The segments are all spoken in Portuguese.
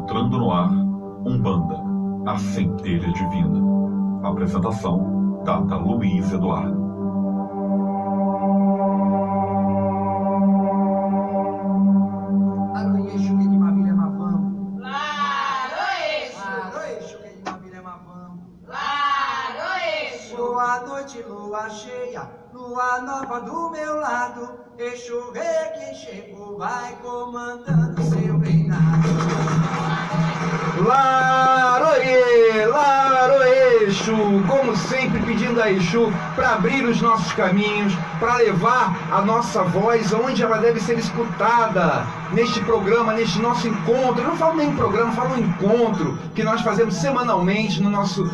Entrando no ar, Umbanda, a centelha divina. Apresentação, Data Luiz Eduardo. Boa noite, lua cheia, lua nova do meu lado. Exu rei que chegou, vai comandando seu reinado. Laroê, Laroê, Exu, como sempre pedindo a Exu para abrir os nossos caminhos, para levar a nossa voz onde ela deve ser escutada, neste programa, neste nosso encontro. Eu não falo nem programa, falo encontro, que nós fazemos semanalmente no nosso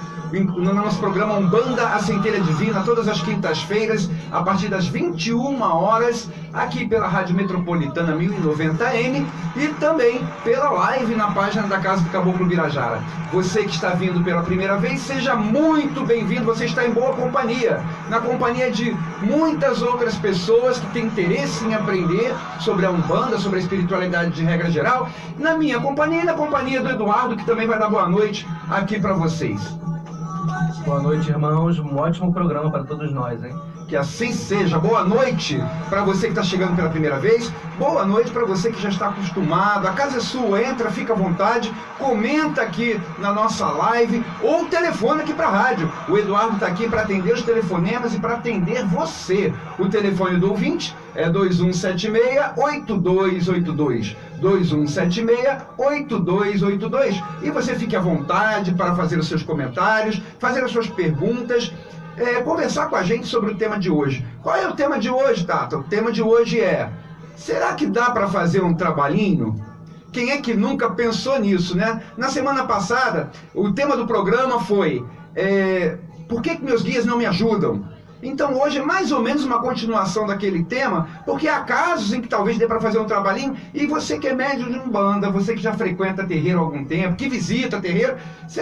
programa Umbanda, a Centelha Divina, todas as quintas-feiras, a partir das 21 horas, aqui pela Rádio Metropolitana 1090M e também pela live na página da Casa do Caboclo Birajara. Você que está vindo pela primeira vez, seja muito bem-vindo, você está em boa companhia, na companhia de muitas outras pessoas que têm interesse em aprender sobre a Umbanda, sobre a espiritualidade de regra geral, na minha companhia e na companhia do Eduardo, que também vai dar boa noite aqui para vocês. Boa noite, irmãos. Um ótimo programa para todos nós, hein? Que assim seja. Boa noite para você que está chegando pela primeira vez. Boa noite para você que já está acostumado. A casa é sua, entra, fica à vontade. Comenta aqui na nossa live ou telefona aqui para a rádio. O Eduardo está aqui para atender os telefonemas e para atender você. O telefone do ouvinte é 2176-8282. 2176-8282. E você fique à vontade para fazer os seus comentários, fazer as suas perguntas, conversar com a gente sobre o tema de hoje. Qual é o tema de hoje, Tata? O tema de hoje é: será que dá para fazer um trabalhinho? Quem é que nunca pensou nisso, né? Na semana passada, o tema do programa foi por que meus guias não me ajudam? Então hoje é mais ou menos uma continuação daquele tema, porque há casos em que talvez dê para fazer um trabalhinho, e você que é médium de Umbanda, você que já frequenta terreiro há algum tempo, que visita terreiro,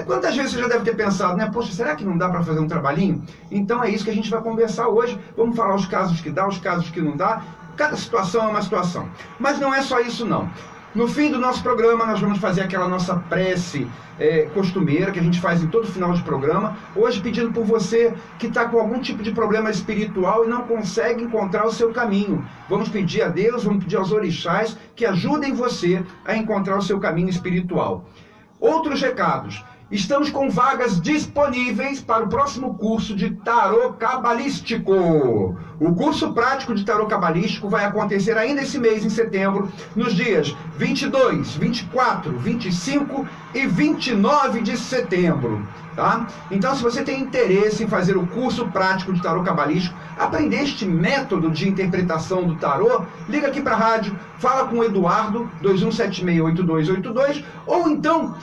quantas vezes você já deve ter pensado, né? Poxa, será que não dá para fazer um trabalhinho? Então é isso que a gente vai conversar hoje. Vamos falar os casos que dá, os casos que não dá. Cada situação é uma situação. Mas não é só isso não. No fim do nosso programa, nós vamos fazer aquela nossa prece costumeira, que a gente faz em todo final de programa, hoje pedindo por você que está com algum tipo de problema espiritual e não consegue encontrar o seu caminho. Vamos pedir a Deus, vamos pedir aos orixás que ajudem você a encontrar o seu caminho espiritual. Outros recados. Estamos com vagas disponíveis para o próximo curso de tarô cabalístico. O curso prático de tarô cabalístico vai acontecer ainda esse mês, em setembro, nos dias 22, 24, 25 e 29 de setembro. Tá? Então, se você tem interesse em fazer o curso prático de tarô cabalístico, aprender este método de interpretação do tarô, liga aqui para a rádio, fala com o Eduardo, 21768282, ou então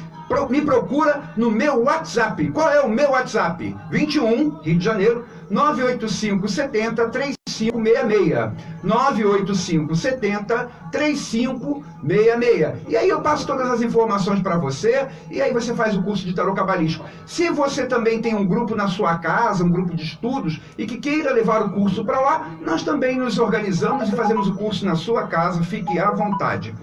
me procura no meu WhatsApp. Qual é o meu WhatsApp? 21, Rio de Janeiro, 98570-3566. 98570-3566. E aí eu passo todas as informações para você, e aí você faz o curso de tarô cabalístico. Se você também tem um grupo na sua casa, um grupo de estudos, e que queira levar o curso para lá, nós também nos organizamos e fazemos o curso na sua casa. Fique à vontade.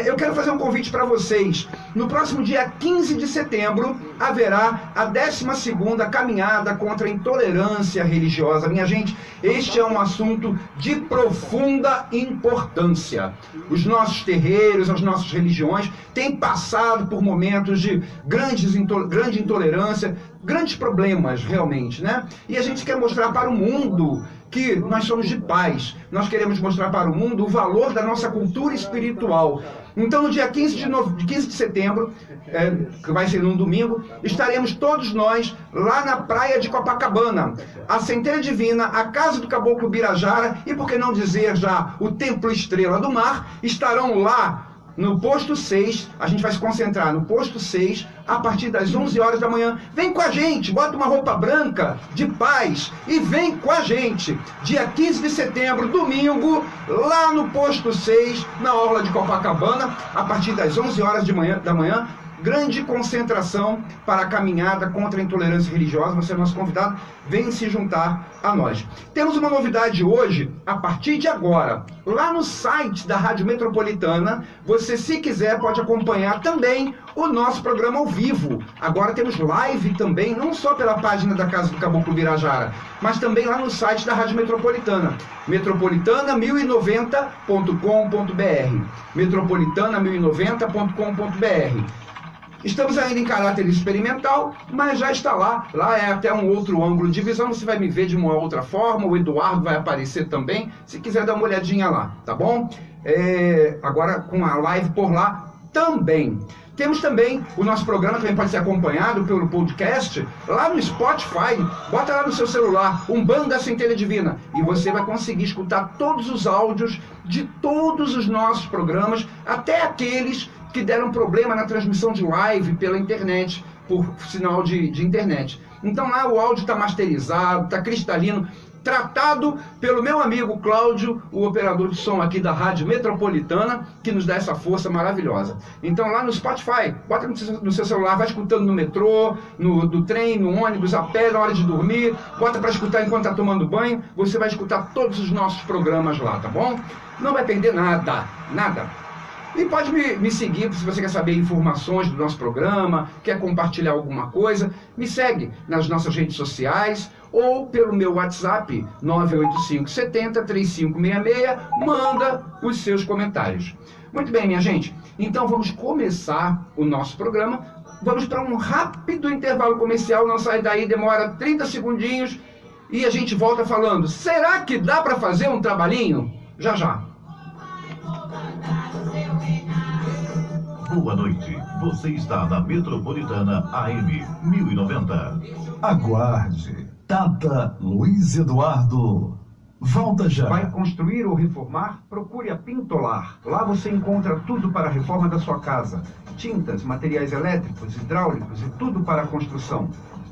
Eu quero fazer um convite para vocês. No próximo dia 15 de setembro haverá a 12ª caminhada contra a intolerância religiosa. Minha gente, este é um assunto de profunda importância. Os nossos terreiros, as nossas religiões têm passado por momentos de grande intolerância, grandes problemas realmente, né? E a gente quer mostrar para o mundo que nós somos de paz. Nós queremos mostrar para o mundo o valor da nossa cultura espiritual. Então, no dia 15 de setembro, que vai ser num domingo, estaremos todos nós lá na praia de Copacabana. A Centelha Divina, a Casa do Caboclo Birajara e, por que não dizer já, o Templo Estrela do Mar, estarão lá no posto 6, a gente vai se concentrar no posto 6, a partir das 11 horas da manhã. Vem com a gente, bota uma roupa branca, de paz, e vem com a gente. Dia 15 de setembro, domingo, lá no posto 6, na orla de Copacabana, a partir das 11 horas da manhã, grande concentração para a caminhada contra a intolerância religiosa. Você é nosso convidado, vem se juntar a nós. Temos uma novidade hoje, a partir de agora, lá no site da Rádio Metropolitana, você, se quiser, pode acompanhar também o nosso programa ao vivo. Agora temos live também, não só pela página da Casa do Caboclo Birajara, mas também lá no site da Rádio Metropolitana, metropolitana1090.com.br, metropolitana1090.com.br. Estamos ainda em caráter experimental, mas já está lá. Lá é até um outro ângulo de visão, você vai me ver de uma outra forma, o Eduardo vai aparecer também, se quiser dar uma olhadinha lá, tá bom? Agora com a live por lá também. Temos também o nosso programa, também pode ser acompanhado pelo podcast, lá no Spotify. Bota lá no seu celular, Umbanda Centelha Divina, e você vai conseguir escutar todos os áudios de todos os nossos programas, até aqueles que deram problema na transmissão de live pela internet, por sinal de internet. Então lá o áudio está masterizado, está cristalino, tratado pelo meu amigo Cláudio, o operador de som aqui da Rádio Metropolitana, que nos dá essa força maravilhosa. Então lá no Spotify, bota no seu celular, vai escutando no metrô, no trem, no ônibus, a pé, na hora de dormir, bota para escutar enquanto está tomando banho, você vai escutar todos os nossos programas lá, tá bom? Não vai perder nada, nada. E pode me seguir se você quer saber informações do nosso programa, quer compartilhar alguma coisa, me segue nas nossas redes sociais ou pelo meu WhatsApp 985 70 3566, manda os seus comentários. Muito bem, minha gente, então vamos começar o nosso programa. Vamos para um rápido intervalo comercial, não sai daí, demora 30 segundinhos e a gente volta falando, será que dá para fazer um trabalhinho? Já já. Boa noite, você está na Metropolitana AM 1090. Aguarde, Tata Luiz Eduardo. Volta já. Vai construir ou reformar? Procure a Pintolar. Lá você encontra tudo para a reforma da sua casa. Tintas, materiais elétricos, hidráulicos e tudo para a construção.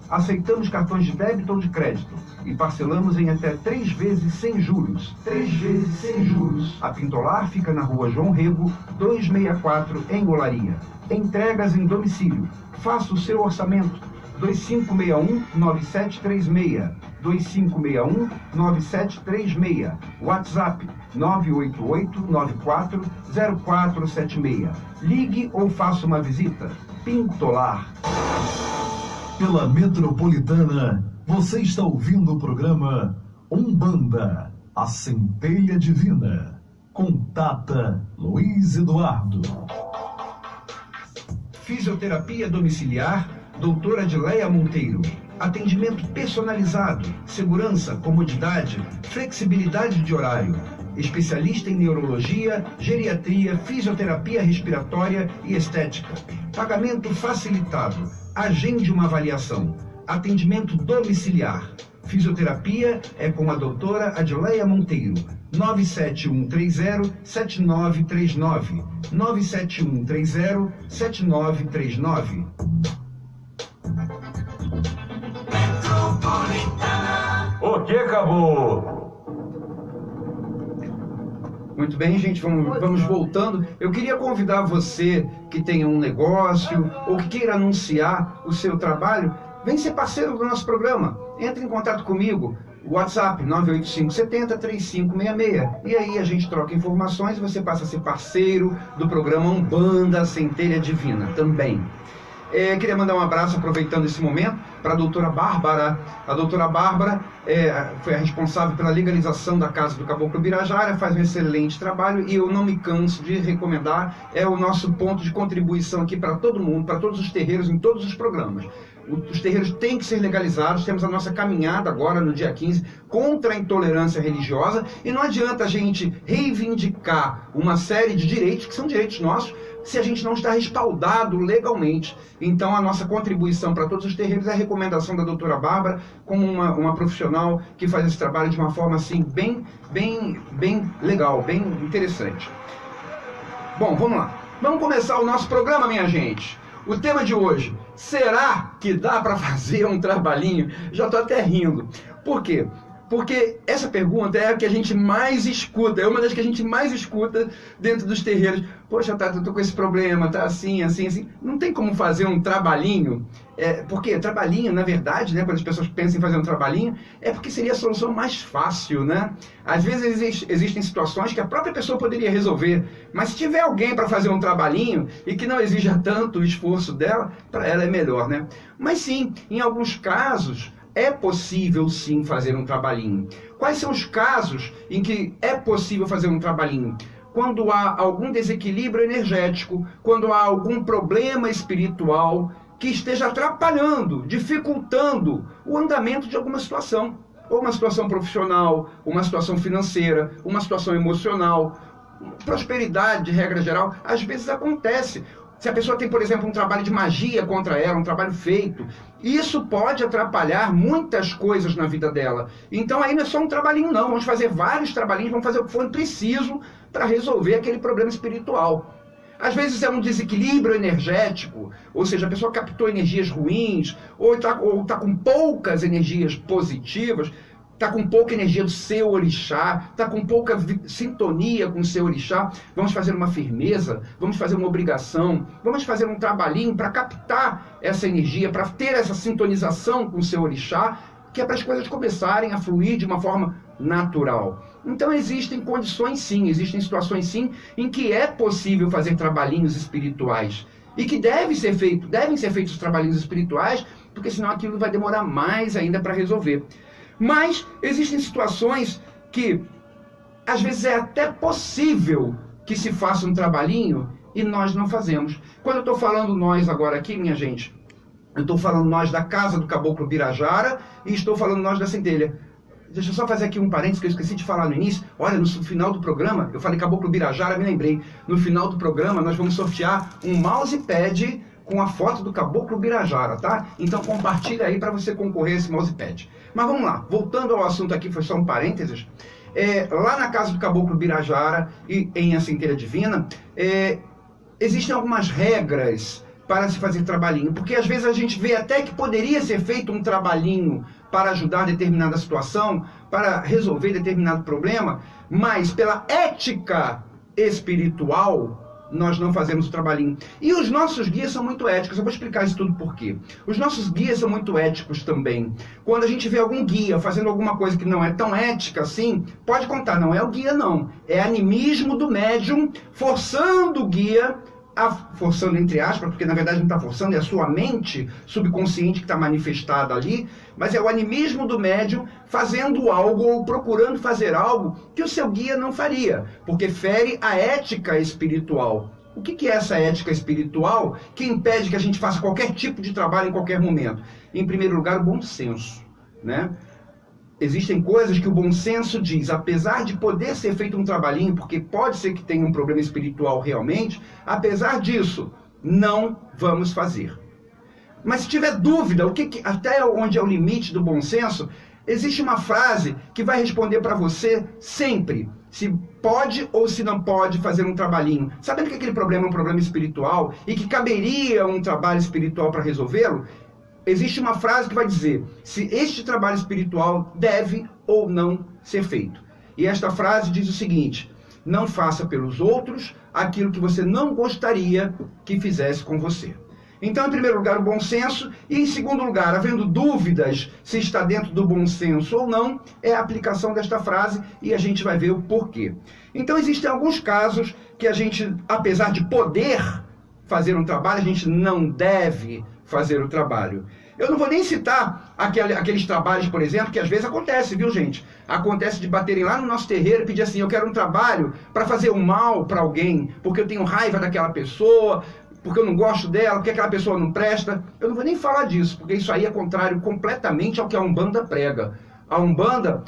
Aceitamos cartões de débito ou de crédito e parcelamos em até 3 vezes sem juros. 3 vezes sem juros. A Pintolar fica na Rua João Rego, 264, em Olaria. Entregas em domicílio. Faça o seu orçamento. 2561-9736. 2561-9736. WhatsApp 988-940476. Ligue ou faça uma visita. Pintolar. Pela Metropolitana, você está ouvindo o programa Umbanda, a Centelha Divina, com Tata Luiz Eduardo. Fisioterapia domiciliar, doutora Adileia Monteiro. Atendimento personalizado, segurança, comodidade, flexibilidade de horário. Especialista em neurologia, geriatria, fisioterapia respiratória e estética. Pagamento facilitado. Agende uma avaliação. Atendimento domiciliar. Fisioterapia é com a doutora Adileia Monteiro. 97130-7939. 97130-7939. O que acabou? Muito bem, gente, vamos voltando. Eu queria convidar você que tenha um negócio ou que queira anunciar o seu trabalho, vem ser parceiro do nosso programa. Entre em contato comigo, WhatsApp 985 70 3566. E aí a gente troca informações e você passa a ser parceiro do programa Umbanda Centelha Divina também. Queria mandar um abraço, aproveitando esse momento, para a doutora Bárbara. A doutora Bárbara foi a responsável pela legalização da Casa do Caboclo Birajara, faz um excelente trabalho e eu não me canso de recomendar, é o nosso ponto de contribuição aqui para todo mundo, para todos os terreiros, em todos os programas. Os terreiros têm que ser legalizados, temos a nossa caminhada agora no dia 15 contra a intolerância religiosa e não adianta a gente reivindicar uma série de direitos, que são direitos nossos, se a gente não está respaldado legalmente. Então a nossa contribuição para todos os terreiros é a recomendação da doutora Bárbara como uma profissional que faz esse trabalho de uma forma assim bem legal, bem interessante. Bom, vamos lá. Vamos começar o nosso programa, minha gente. O tema de hoje, será que dá para fazer um trabalhinho? Já estou até rindo. Por quê? Porque essa pergunta é a que a gente mais escuta, é uma das que a gente mais escuta dentro dos terreiros. Poxa, Tata, eu tô com esse problema, tá assim, assim, assim. Não tem como fazer um trabalhinho? Porque trabalhinho, na verdade, né, quando as pessoas pensam em fazer um trabalhinho, é porque seria a solução mais fácil, né? Às vezes existem situações que a própria pessoa poderia resolver, mas se tiver alguém para fazer um trabalhinho e que não exija tanto o esforço dela, para ela é melhor, né? Mas sim, em alguns casos, é possível sim fazer um trabalhinho. Quais são os casos em que é possível fazer um trabalhinho? Quando há algum desequilíbrio energético, quando há algum problema espiritual que esteja atrapalhando, dificultando o andamento de alguma situação. Ou uma situação profissional, uma situação financeira, uma situação emocional. Prosperidade, de regra geral, às vezes acontece. Se a pessoa tem, por exemplo, um trabalho de magia contra ela, um trabalho feito, isso pode atrapalhar muitas coisas na vida dela. Então aí não é só um trabalhinho não, vamos fazer vários trabalhinhos, vamos fazer o que for preciso para resolver aquele problema espiritual. Às vezes é um desequilíbrio energético, ou seja, a pessoa captou energias ruins, ou está com poucas energias positivas, está com pouca energia do seu orixá, está com pouca sintonia com o seu orixá. Vamos fazer uma firmeza, vamos fazer uma obrigação, vamos fazer um trabalhinho para captar essa energia, para ter essa sintonização com o seu orixá, que é para as coisas começarem a fluir de uma forma natural. Então existem condições sim, existem situações sim, em que é possível fazer trabalhinhos espirituais. E que devem ser feitos trabalhinhos espirituais, porque senão aquilo vai demorar mais ainda para resolver. Mas existem situações que, às vezes, é até possível que se faça um trabalhinho e nós não fazemos. Quando eu estou falando nós agora aqui, minha gente, eu estou falando nós da Casa do Caboclo Birajara e estou falando nós da Centelha. Deixa eu só fazer aqui um parênteses que eu esqueci de falar no início. Olha, no final do programa, eu falei Caboclo Birajara, me lembrei. No final do programa, nós vamos sortear um mousepad com a foto do Caboclo Birajara, tá? Então compartilha aí para você concorrer a esse mousepad. Mas vamos lá, voltando ao assunto aqui, foi só um parênteses. Lá na Casa do Caboclo Birajara e em A Centelha Divina, existem algumas regras para se fazer trabalhinho, porque às vezes a gente vê até que poderia ser feito um trabalhinho para ajudar determinada situação, para resolver determinado problema, mas pela ética espiritual, nós não fazemos o trabalhinho. E os nossos guias são muito éticos. Eu vou explicar isso tudo por quê. Os nossos guias são muito éticos também. Quando a gente vê algum guia fazendo alguma coisa que não é tão ética assim, pode contar, não é o guia não. É animismo do médium forçando o guia, forçando entre aspas, porque na verdade não está forçando, é a sua mente subconsciente que está manifestada ali, mas é o animismo do médium fazendo algo ou procurando fazer algo que o seu guia não faria, porque fere a ética espiritual. O que é essa ética espiritual que impede que a gente faça qualquer tipo de trabalho em qualquer momento? Em primeiro lugar, o bom senso, né? Existem coisas que o bom senso diz, apesar de poder ser feito um trabalhinho, porque pode ser que tenha um problema espiritual realmente, apesar disso, não vamos fazer. Mas se tiver dúvida, até onde é o limite do bom senso, existe uma frase que vai responder para você sempre, se pode ou se não pode fazer um trabalhinho. Sabendo que aquele problema é um problema espiritual e que caberia um trabalho espiritual para resolvê-lo, existe uma frase que vai dizer se este trabalho espiritual deve ou não ser feito. E esta frase diz o seguinte: não faça pelos outros aquilo que você não gostaria que fizesse com você. Então, em primeiro lugar, o bom senso, e em segundo lugar, havendo dúvidas se está dentro do bom senso ou não, é a aplicação desta frase e a gente vai ver o porquê. Então, existem alguns casos que a gente, apesar de poder fazer um trabalho, a gente não deve fazer o trabalho. Eu não vou nem citar aqueles trabalhos, por exemplo, que às vezes acontece, viu, gente? Acontece de baterem lá no nosso terreiro e pedir assim, eu quero um trabalho para fazer um mal para alguém, porque eu tenho raiva daquela pessoa, porque eu não gosto dela, porque aquela pessoa não presta. Eu não vou nem falar disso, porque isso aí é contrário completamente ao que a Umbanda prega. A Umbanda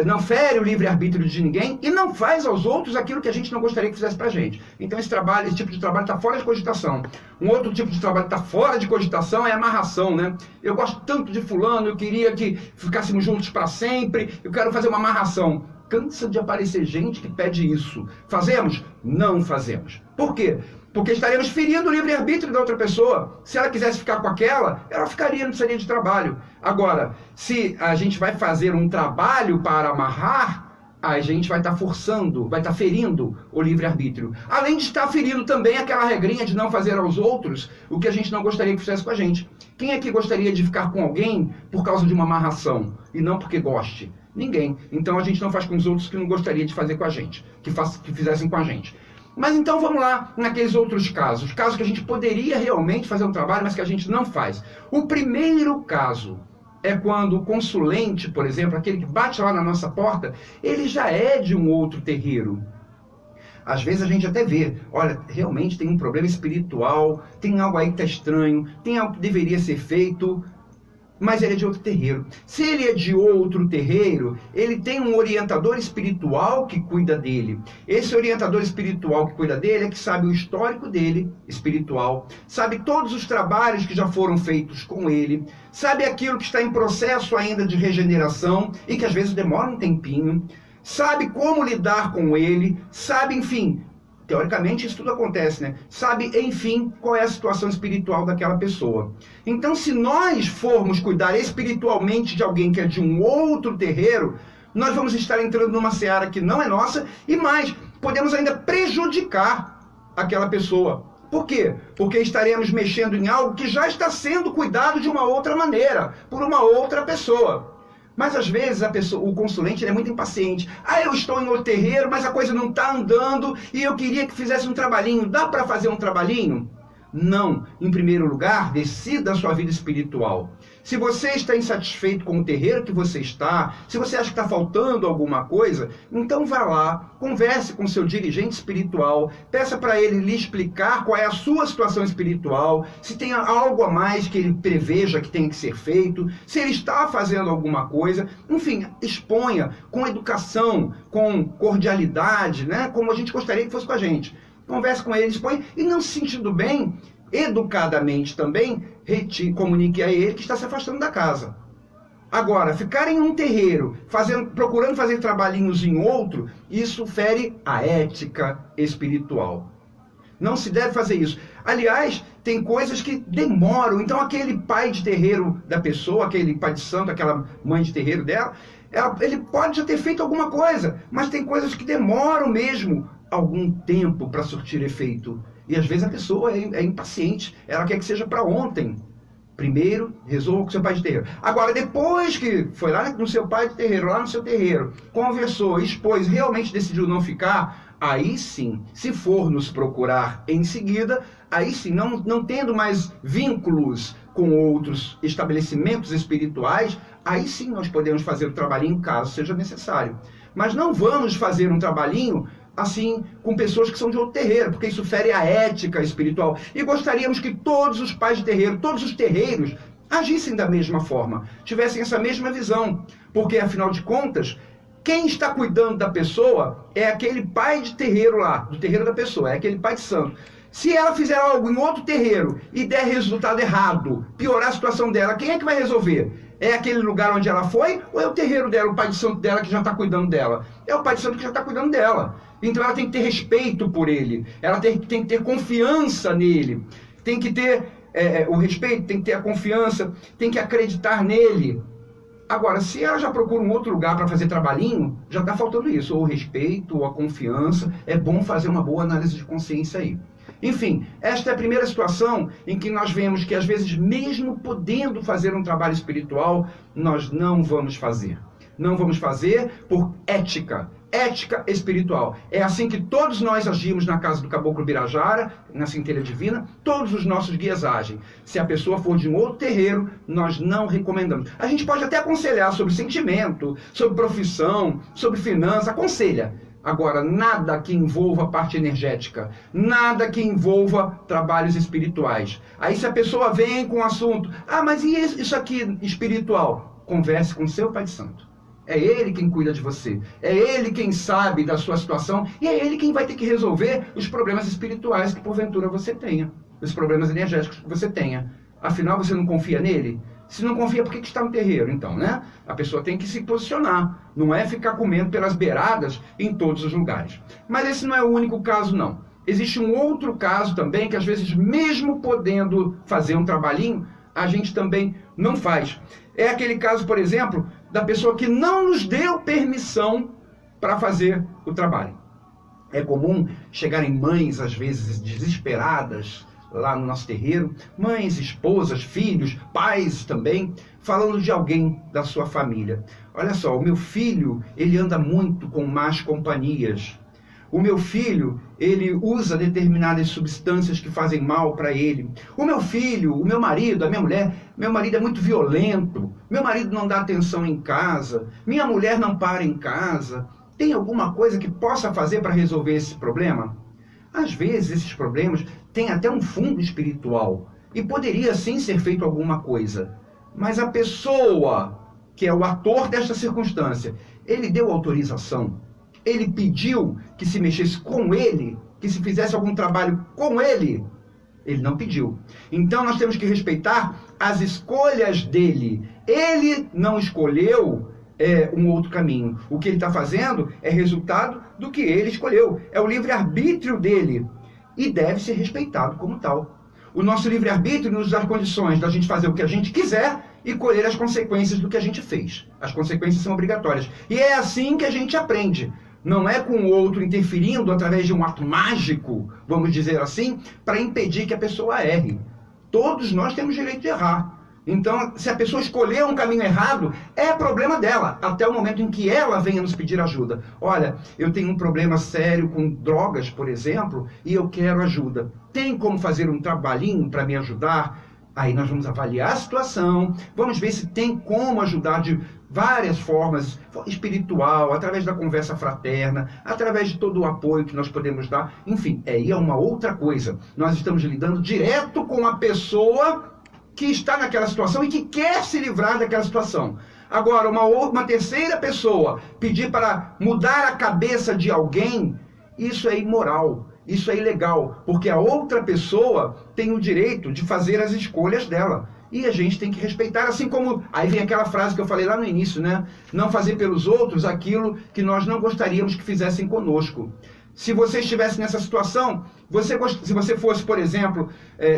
não fere o livre-arbítrio de ninguém e não faz aos outros aquilo que a gente não gostaria que fizesse pra gente. Então esse tipo de trabalho está fora de cogitação. Um outro tipo de trabalho que está fora de cogitação é a amarração, né? Eu gosto tanto de fulano, eu queria que ficássemos juntos para sempre, eu quero fazer uma amarração. Cansa de aparecer gente que pede isso. Fazemos? Não fazemos. Por quê? Porque estaremos ferindo o livre-arbítrio da outra pessoa. Se ela quisesse ficar com aquela, ela ficaria, não precisaria de trabalho. Agora, se a gente vai fazer um trabalho para amarrar, a gente vai estar forçando, vai estar ferindo o livre-arbítrio. Além de estar ferindo também aquela regrinha de não fazer aos outros o que a gente não gostaria que fizesse com a gente. Quem é que gostaria de ficar com alguém por causa de uma amarração e não porque goste? Ninguém. Então a gente não faz com os outros que não gostaria de fazer com a gente, que fizessem com a gente. Mas então vamos lá naqueles outros casos que a gente poderia realmente fazer um trabalho, mas que a gente não faz. O primeiro caso é quando o consulente, por exemplo, aquele que bate lá na nossa porta, ele já é de um outro terreiro. Às vezes a gente até vê, olha, realmente tem um problema espiritual, tem algo aí que está estranho, tem algo que deveria ser feito, mas ele é de outro terreiro. Se ele é de outro terreiro, ele tem um orientador espiritual que cuida dele. Esse orientador espiritual que cuida dele é que sabe o histórico dele, espiritual, sabe todos os trabalhos que já foram feitos com ele, sabe aquilo que está em processo ainda de regeneração e que às vezes demora um tempinho, sabe como lidar com ele, sabe, enfim, teoricamente isso tudo acontece, né? Sabe, enfim, qual é a situação espiritual daquela pessoa. Então, se nós formos cuidar espiritualmente de alguém que é de um outro terreiro, nós vamos estar entrando numa seara que não é nossa e mais, podemos ainda prejudicar aquela pessoa. Por quê? Porque estaremos mexendo em algo que já está sendo cuidado de uma outra maneira, por uma outra pessoa. Mas às vezes o consulente ele é muito impaciente. Ah, eu estou em outro terreiro, mas a coisa não está andando e eu queria que fizesse um trabalhinho. Dá para fazer um trabalhinho? Não. Em primeiro lugar, decida a sua vida espiritual. Se você está insatisfeito com o terreiro que você está, se você acha que está faltando alguma coisa, então vá lá, converse com seu dirigente espiritual, peça para ele lhe explicar qual é a sua situação espiritual, se tem algo a mais que ele preveja que tem que ser feito, se ele está fazendo alguma coisa, enfim, exponha com educação, com cordialidade, né, como a gente gostaria que fosse com a gente. Converse com ele, expõe, e não se sentindo bem, educadamente também, comunique a ele que está se afastando da casa. Agora, ficar em um terreiro, procurando fazer trabalhinhos em outro, isso fere a ética espiritual. Não se deve fazer isso. Aliás, tem coisas que demoram. Então, aquele pai de terreiro da pessoa, aquele pai de santo, aquela mãe de terreiro dela, ele pode já ter feito alguma coisa, mas tem coisas que demoram mesmo algum tempo para surtir efeito. E às vezes a pessoa é impaciente, ela quer que seja para ontem. Primeiro, resolva com seu pai de terreiro. Agora, depois que foi lá no seu pai de terreiro, lá no seu terreiro, conversou, expôs, realmente decidiu não ficar, aí sim, se for nos procurar em seguida, aí sim, não tendo mais vínculos com outros estabelecimentos espirituais, aí sim nós podemos fazer o trabalhinho caso seja necessário. Mas não vamos fazer um trabalhinho assim, com pessoas que são de outro terreiro, porque isso fere a ética espiritual. E gostaríamos que todos os pais de terreiro, todos os terreiros, agissem da mesma forma, tivessem essa mesma visão. Porque, afinal de contas, quem está cuidando da pessoa é aquele pai de terreiro lá, do terreiro da pessoa, é aquele pai de santo. Se ela fizer algo em outro terreiro e der resultado errado, piorar a situação dela, quem é que vai resolver? É aquele lugar onde ela foi ou é o terreiro dela, o pai de santo dela que já está cuidando dela? É o pai de santo que já está cuidando dela. Então ela tem que ter respeito por ele, ela tem que ter confiança nele, tem que ter o respeito, tem que ter a confiança, tem que acreditar nele. Agora, se ela já procura um outro lugar para fazer trabalhinho, já está faltando isso, ou o respeito, ou a confiança. É bom fazer uma boa análise de consciência aí. Enfim, esta é a primeira situação em que nós vemos que às vezes, mesmo podendo fazer um trabalho espiritual, nós não vamos fazer. Não vamos fazer por ética espiritual. É assim que todos nós agimos na casa do Caboclo Birajara, na Centelha Divina, todos os nossos guias agem. Se a pessoa for de um outro terreiro, nós não recomendamos. A gente pode até aconselhar sobre sentimento, sobre profissão, sobre finança, aconselha. Agora, nada que envolva a parte energética, nada que envolva trabalhos espirituais. Aí se a pessoa vem com o assunto, mas e isso aqui espiritual? Converse com o seu Pai de Santo. É ele quem cuida de você, é ele quem sabe da sua situação e é ele quem vai ter que resolver os problemas espirituais que porventura você tenha, os problemas energéticos que você tenha. Afinal, você não confia nele? Se não confia, por que está no terreiro, então, né? A pessoa tem que se posicionar, não é ficar comendo pelas beiradas em todos os lugares. Mas esse não é o único caso, não. existe um outro caso também, que às vezes, mesmo podendo fazer um trabalhinho, a gente também não faz. É aquele caso, por exemplo, da pessoa que não nos deu permissão para fazer o trabalho. É comum chegarem mães, às vezes, desesperadas, lá no nosso terreiro, mães, esposas, filhos, pais também, falando de alguém da sua família. Olha só, o meu filho, ele anda muito com más companhias. O meu filho, ele usa determinadas substâncias que fazem mal para ele. O meu filho, o meu marido, a minha mulher, meu marido é muito violento. Meu marido não dá atenção em casa. Minha mulher não para em casa. Tem alguma coisa que possa fazer para resolver esse problema? Às vezes, esses problemas têm até um fundo espiritual. E poderia sim ser feito alguma coisa. Mas a pessoa, que é o ator desta circunstância, ele deu autorização. Ele pediu que se mexesse com ele, que se fizesse algum trabalho com ele. Ele não pediu. Então nós temos que respeitar as escolhas dele. Ele não escolheu um outro caminho. O que ele está fazendo é resultado do que ele escolheu. É o livre-arbítrio dele. E deve ser respeitado como tal. O nosso livre-arbítrio nos dá condições da gente fazer o que a gente quiser e colher as consequências do que a gente fez. As consequências são obrigatórias. E é assim que a gente aprende. Não é com o outro interferindo através de um ato mágico, vamos dizer assim, para impedir que a pessoa erre. Todos nós temos direito de errar. Então, se a pessoa escolher um caminho errado, é problema dela, até o momento em que ela venha nos pedir ajuda. Olha, eu tenho um problema sério com drogas, por exemplo, e eu quero ajuda. Tem como fazer um trabalhinho para me ajudar? Aí nós vamos avaliar a situação, vamos ver se tem como ajudar de várias formas, espiritual, através da conversa fraterna, através de todo o apoio que nós podemos dar. Enfim, aí é uma outra coisa. Nós estamos lidando direto com a pessoa que está naquela situação e que quer se livrar daquela situação. Agora, uma terceira pessoa pedir para mudar a cabeça de alguém, isso é imoral. Isso é ilegal, porque a outra pessoa tem o direito de fazer as escolhas dela. E a gente tem que respeitar, assim como... Aí vem aquela frase que eu falei lá no início, né? Não fazer pelos outros aquilo que nós não gostaríamos que fizessem conosco. Se você estivesse nessa situação, se você fosse, por exemplo,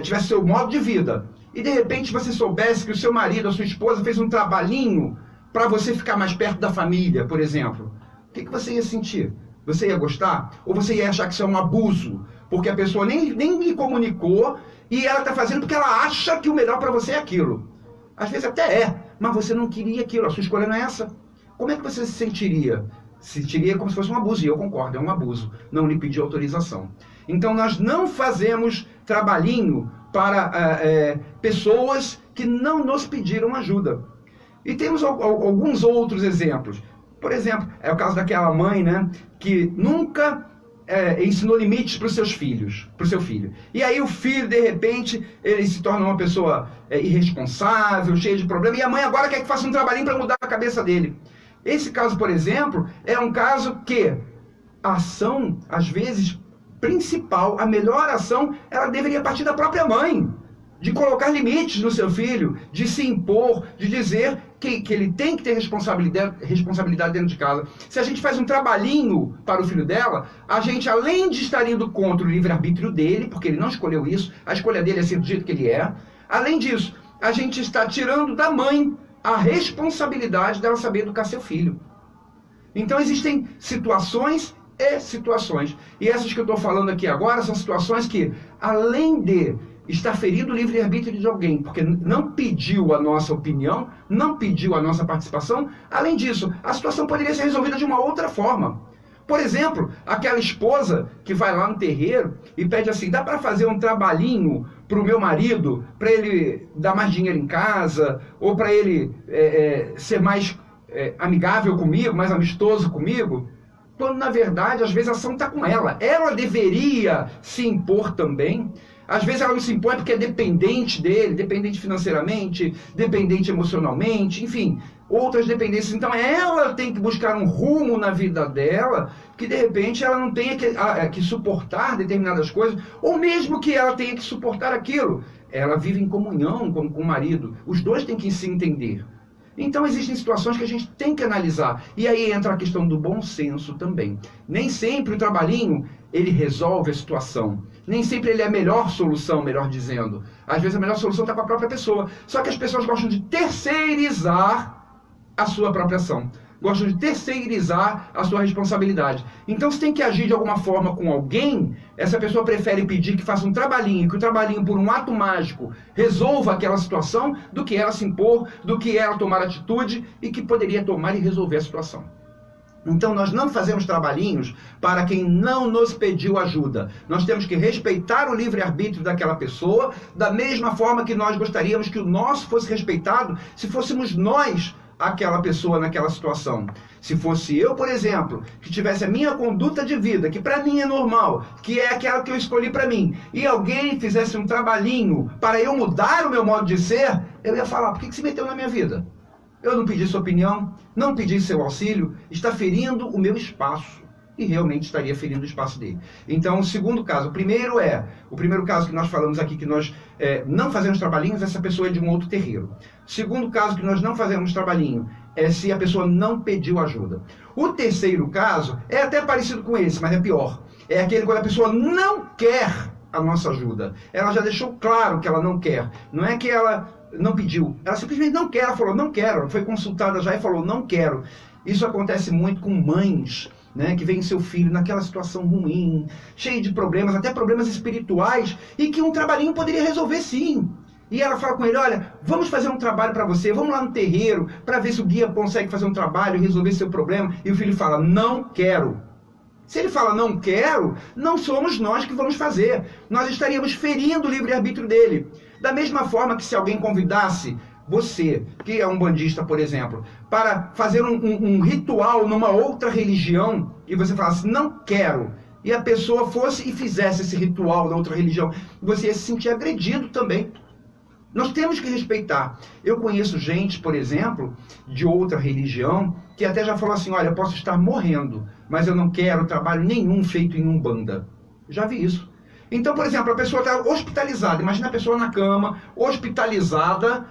tivesse seu modo de vida, e de repente você soubesse que o seu marido, a sua esposa, fez um trabalhinho para você ficar mais perto da família, por exemplo, o que você ia sentir? Você ia gostar? Ou você ia achar que isso é um abuso? Porque a pessoa nem lhe comunicou e ela está fazendo porque ela acha que o melhor para você é aquilo. Às vezes até é, mas você não queria aquilo, a sua escolha não é essa. Como é que você se sentiria? Se sentiria como se fosse um abuso, e eu concordo, é um abuso. Não lhe pedi autorização. Então nós não fazemos trabalhinho para pessoas que não nos pediram ajuda. E temos alguns outros exemplos. Por exemplo, é o caso daquela mãe, né, que nunca ensinou limites para os seus filhos, para o seu filho. E aí o filho, de repente, ele se torna uma pessoa irresponsável, cheia de problemas, e a mãe agora quer que faça um trabalhinho para mudar a cabeça dele. Esse caso, por exemplo, é um caso que a ação, às vezes, principal, a melhor ação, ela deveria partir da própria mãe. De colocar limites no seu filho, de se impor, de dizer que ele tem que ter responsabilidade dentro de casa. Se a gente faz um trabalhinho para o filho dela, a gente, além de estar indo contra o livre-arbítrio dele, porque ele não escolheu isso, a escolha dele é ser do jeito que ele é, além disso, a gente está tirando da mãe a responsabilidade dela saber educar seu filho. Então existem situações e situações. E essas que eu estou falando aqui agora são situações que, além de está ferindo o livre-arbítrio de alguém, porque não pediu a nossa opinião, não pediu a nossa participação. Além disso, a situação poderia ser resolvida de uma outra forma. Por exemplo, aquela esposa que vai lá no terreiro e pede assim, dá para fazer um trabalhinho para o meu marido, para ele dar mais dinheiro em casa, ou para ele ser mais amigável comigo, mais amistoso comigo? Quando, na verdade, às vezes a ação está com ela. Ela deveria se impor também. Às vezes ela não se impõe porque é dependente dele, dependente financeiramente, dependente emocionalmente, enfim, outras dependências. Então ela tem que buscar um rumo na vida dela, que de repente ela não tenha que suportar determinadas coisas, ou mesmo que ela tenha que suportar aquilo. Ela vive em comunhão com o marido, os dois têm que se entender. Então existem situações que a gente tem que analisar. E aí entra a questão do bom senso também. Nem sempre o trabalhinho ele resolve a situação. Nem sempre ele é a melhor solução, melhor dizendo. Às vezes a melhor solução está com a própria pessoa. Só que as pessoas gostam de terceirizar a sua própria ação. Gostam de terceirizar a sua responsabilidade. Então, se tem que agir de alguma forma com alguém, essa pessoa prefere pedir que faça um trabalhinho, que o trabalhinho, por um ato mágico, resolva aquela situação, do que ela se impor, do que ela tomar atitude e que poderia tomar e resolver a situação. Então, nós não fazemos trabalhinhos para quem não nos pediu ajuda. Nós temos que respeitar o livre-arbítrio daquela pessoa, da mesma forma que nós gostaríamos que o nosso fosse respeitado se fôssemos nós aquela pessoa naquela situação. Se fosse eu, por exemplo, que tivesse a minha conduta de vida, que para mim é normal, que é aquela que eu escolhi para mim, e alguém fizesse um trabalhinho para eu mudar o meu modo de ser, eu ia falar: por que você meteu na minha vida? Eu não pedi sua opinião, não pedi seu auxílio, está ferindo o meu espaço. E realmente estaria ferindo o espaço dele. Então, o segundo caso, o primeiro caso que nós falamos aqui, que nós não fazemos trabalhinhos, essa pessoa é de um outro terreiro. O segundo caso que nós não fazemos trabalhinho é se a pessoa não pediu ajuda. O terceiro caso é até parecido com esse, mas é pior. É aquele quando a pessoa não quer a nossa ajuda. Ela já deixou claro que ela não quer. Não é que ela não pediu, ela simplesmente não quer. Ela falou: não quero. Foi consultada já e falou: não quero. Isso acontece muito com mães, né, que vem seu filho naquela situação ruim, cheio de problemas, até problemas espirituais, e que um trabalhinho poderia resolver sim. E ela fala com ele: olha, vamos fazer um trabalho para você, vamos lá no terreiro, para ver se o guia consegue fazer um trabalho e resolver seu problema. E o filho fala: não quero. Se ele fala não quero, não somos nós que vamos fazer. Nós estaríamos ferindo o livre-arbítrio dele. Da mesma forma que se alguém convidasse você, que é um bandista, por exemplo, para fazer um ritual numa outra religião, e você falasse: não quero, e a pessoa fosse e fizesse esse ritual na outra religião, você ia se sentir agredido também. Nós temos que respeitar. Eu conheço gente, por exemplo, de outra religião, que até já falou assim: olha, eu posso estar morrendo, mas eu não quero trabalho nenhum feito em Umbanda. Já vi isso. Então, por exemplo, a pessoa está hospitalizada. Imagina a pessoa na cama, hospitalizada,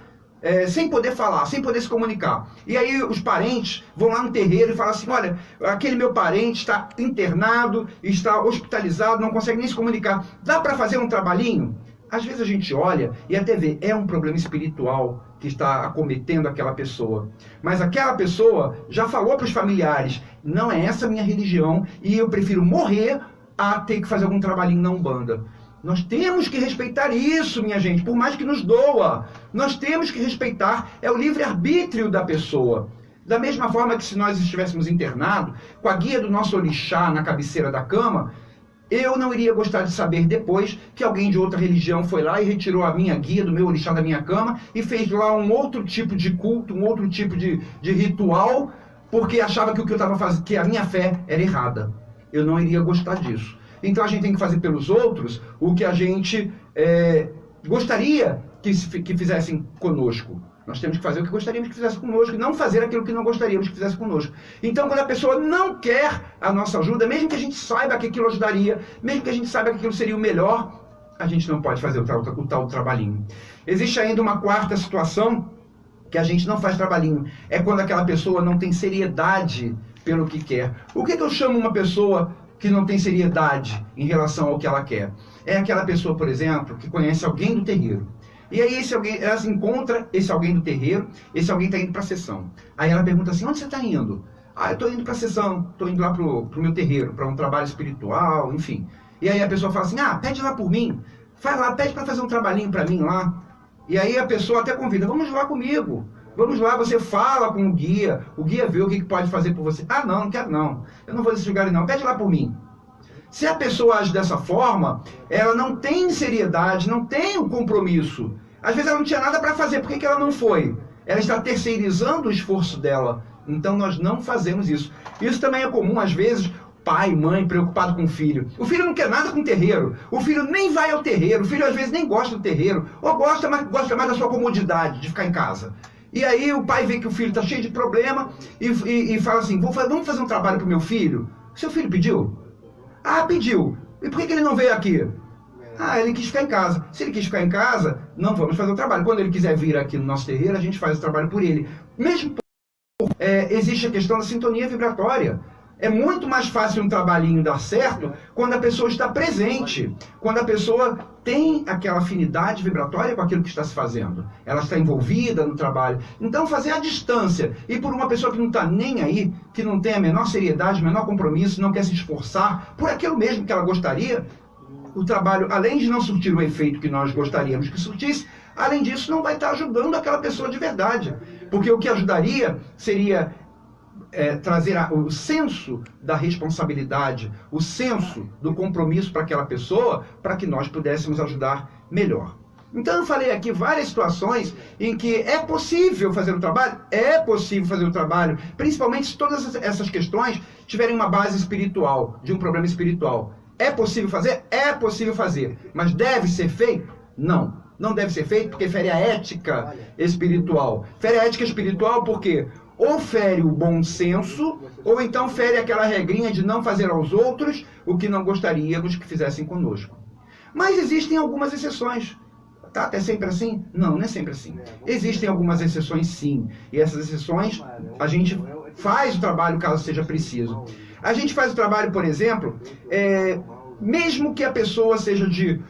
sem poder falar, sem poder se comunicar. E aí os parentes vão lá no terreiro e falam assim: olha, aquele meu parente está internado, está hospitalizado, não consegue nem se comunicar. Dá para fazer um trabalhinho? Às vezes a gente olha e até vê, é um problema espiritual que está acometendo aquela pessoa. Mas aquela pessoa já falou para os familiares: não é essa a minha religião e eu prefiro morrer a ter que fazer algum trabalhinho na Umbanda. Nós temos que respeitar isso, minha gente, por mais que nos doa. Nós temos que respeitar, é o livre-arbítrio da pessoa. Da mesma forma que se nós estivéssemos internados, com a guia do nosso orixá na cabeceira da cama, eu não iria gostar de saber depois que alguém de outra religião foi lá e retirou a minha guia do meu orixá da minha cama e fez lá um outro tipo de culto, um outro tipo de ritual, porque achava que o que eu estava fazendo, que a minha fé era errada. Eu não iria gostar disso. Então a gente tem que fazer pelos outros o que a gente gostaria que fizessem conosco. Nós temos que fazer o que gostaríamos que fizesse conosco e não fazer aquilo que não gostaríamos que fizesse conosco. Então, quando a pessoa não quer a nossa ajuda, mesmo que a gente saiba que aquilo ajudaria, mesmo que a gente saiba que aquilo seria o melhor, a gente não pode fazer o tal trabalhinho. Existe ainda uma quarta situação que a gente não faz trabalhinho. É quando aquela pessoa não tem seriedade pelo que quer. O que eu chamo uma pessoa que não tem seriedade em relação ao que ela quer? É aquela pessoa, por exemplo, que conhece alguém do terreiro. E aí ela se encontra esse alguém do terreiro, esse alguém está indo para a sessão. Aí ela pergunta assim: onde você está indo? Ah, eu estou indo para a sessão, estou indo lá para o meu terreiro, para um trabalho espiritual, enfim. E aí a pessoa fala assim: ah, pede lá por mim, vai lá, pede para fazer um trabalhinho para mim lá. E aí a pessoa até convida: vamos lá comigo, vamos lá, você fala com o guia vê o que pode fazer por você. Ah, não quero não, eu não vou nesse lugar não, pede lá por mim. Se a pessoa age dessa forma, ela não tem seriedade, não tem o compromisso. Às vezes ela não tinha nada para fazer, por que ela não foi? Ela está terceirizando o esforço dela. Então nós não fazemos isso. Isso também é comum, às vezes, pai, mãe, preocupado com o filho. O filho não quer nada com o terreiro. O filho nem vai ao terreiro. O filho às vezes nem gosta do terreiro. Ou gosta mais da sua comodidade, de ficar em casa. E aí o pai vê que o filho está cheio de problema e fala assim: vamos fazer um trabalho para o meu filho? Seu filho pediu? Ah, pediu. E por que ele não veio aqui? Ah, ele quis ficar em casa. Se ele quis ficar em casa, não vamos fazer o trabalho. Quando ele quiser vir aqui no nosso terreiro, a gente faz o trabalho por ele. Mesmo existe a questão da sintonia vibratória. É muito mais fácil um trabalhinho dar certo quando a pessoa está presente, quando a pessoa tem aquela afinidade vibratória com aquilo que está se fazendo. Ela está envolvida no trabalho. Então, fazer à distância e por uma pessoa que não está nem aí, que não tem a menor seriedade, o menor compromisso, não quer se esforçar por aquilo mesmo que ela gostaria, o trabalho, além de não surtir o efeito que nós gostaríamos que surtisse, além disso, não vai estar ajudando aquela pessoa de verdade. Porque o que ajudaria seria trazer o senso da responsabilidade, o senso do compromisso para aquela pessoa, para que nós pudéssemos ajudar melhor. Então eu falei aqui várias situações em que é possível fazer o trabalho, principalmente se todas essas questões tiverem uma base espiritual, de um problema espiritual. É possível fazer? É possível fazer. Mas deve ser feito? Não. Não deve ser feito porque fere a ética espiritual. Fere a ética espiritual porque ou fere o bom senso, ou então fere aquela regrinha de não fazer aos outros o que não gostaríamos que fizessem conosco. Mas existem algumas exceções. Tá? É sempre assim? Não, não é sempre assim. Existem algumas exceções, sim. E essas exceções, a gente faz o trabalho caso seja preciso. A gente faz o trabalho, por exemplo, mesmo que a pessoa seja de